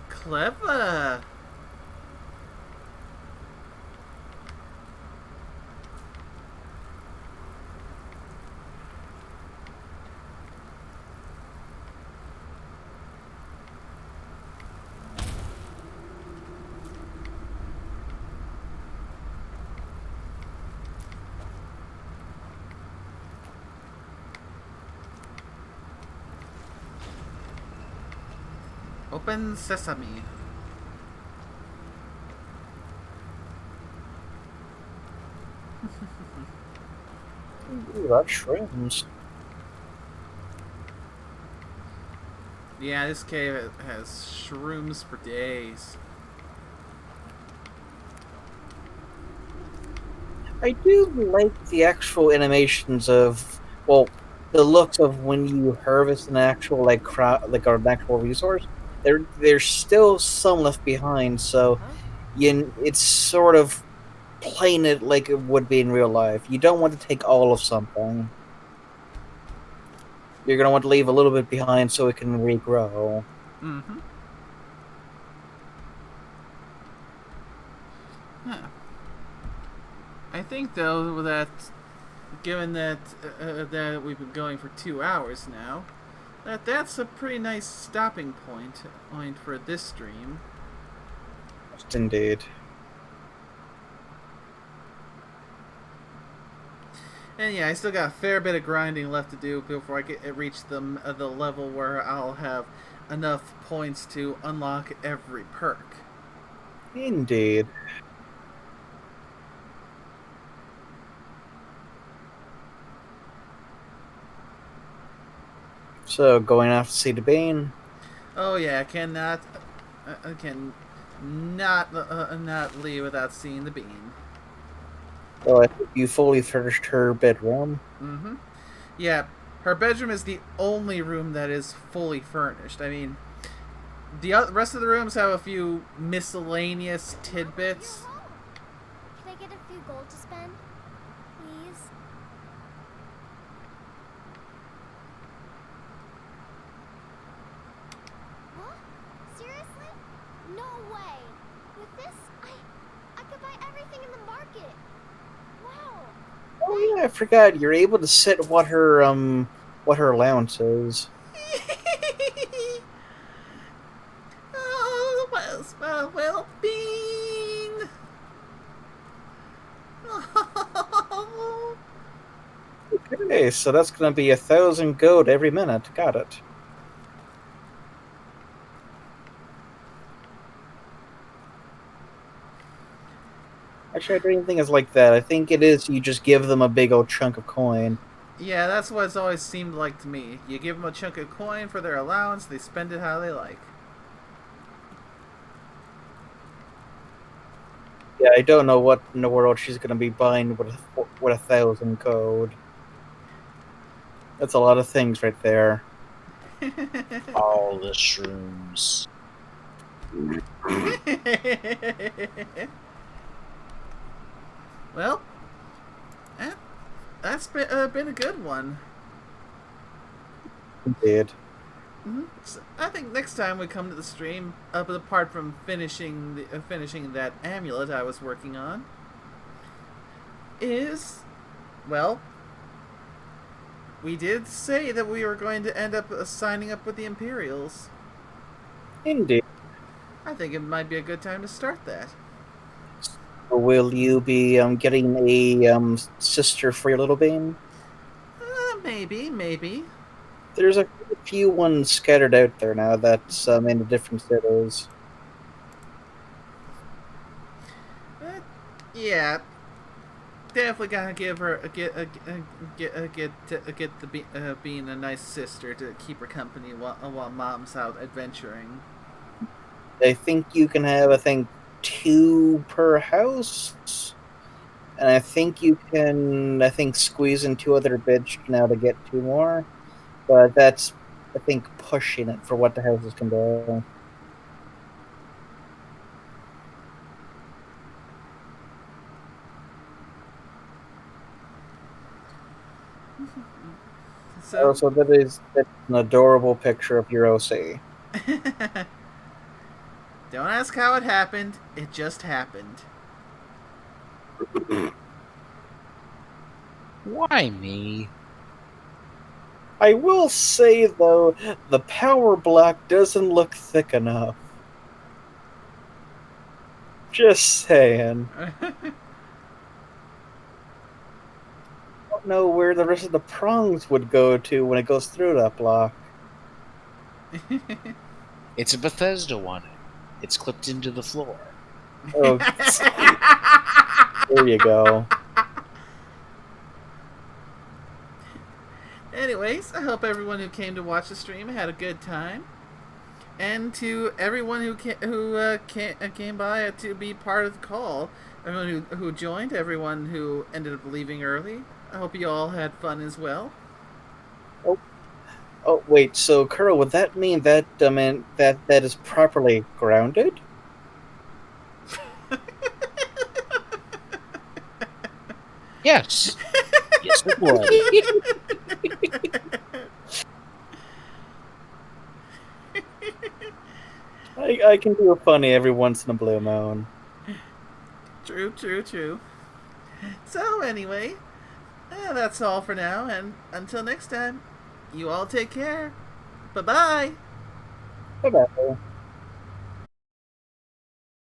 Clever! Open sesame. Ooh, that's shrooms. Yeah, this cave has shrooms for days. I do like the actual animations of, well, the looks of when you harvest an actual an actual resource. There's still some left behind, so it's sort of playing it like it would be in real life. You don't want to take all of something. You're gonna want to leave a little bit behind so it can regrow. Mm-hmm. Huh. I think, though, that given that that we've been going for 2 hours now, that's a pretty nice stopping point for this stream. Just indeed. And yeah, I still got a fair bit of grinding left to do before I reach the level where I'll have enough points to unlock every perk. Indeed. So, going off to see the bean. Oh yeah, I cannot not leave without seeing the bean. Oh, I think you fully furnished her bedroom. Mm-hmm. Yeah, her bedroom is the only room that is fully furnished. I mean, the rest of the rooms have a few miscellaneous tidbits. Can I get a few gold to spend, please? What? Seriously? No way! With this, I could buy everything in the market. Wow. Oh yeah, I forgot. You're able to set what her allowance is. Oh, well, bean. Okay, so that's gonna be 1,000 gold every minute. Got it. Actually, I don't even think it's like that. I think it is you just give them a big old chunk of coin. Yeah, that's what it's always seemed like to me. You give them a chunk of coin for their allowance, they spend it how they like. Yeah, I don't know what in the world she's going to be buying with 1,000 code. That's a lot of things right there. All the shrooms. Well, that's been a good one. Indeed. So I think next time we come to the stream, but apart from finishing that amulet I was working on, is, well, we did say that we were going to end up signing up with the Imperials. Indeed. I think it might be a good time to start that. Will you be getting a sister for your little bean? Maybe. There's a few ones scattered out there now that's in the different cities. Yeah, definitely gotta give her being a nice sister to keep her company while Mom's out adventuring. I think you can have 2 per house, and I think you can squeeze in 2 other bids now to get 2 more. But that's pushing it for what the houses can do. So that's an adorable picture of your OC. Don't ask how it happened. It just happened. Why me? I will say, though, the power block doesn't look thick enough. Just saying. I don't know where the rest of the prongs would go to when it goes through that block. It's a Bethesda one. It's clipped into the floor. Oh, there you go. Anyways, I hope everyone who came to watch the stream had a good time, and to everyone who came by to be part of the call, everyone who joined, everyone who ended up leaving early. I hope you all had fun as well. Oh wait, so Kuro, would that mean that that is properly grounded? Yes. Yes, it would. I can do a funny every once in a blue moon. True. So anyway, that's all for now, and until next time, you all take care. Bye-bye. Bye-bye.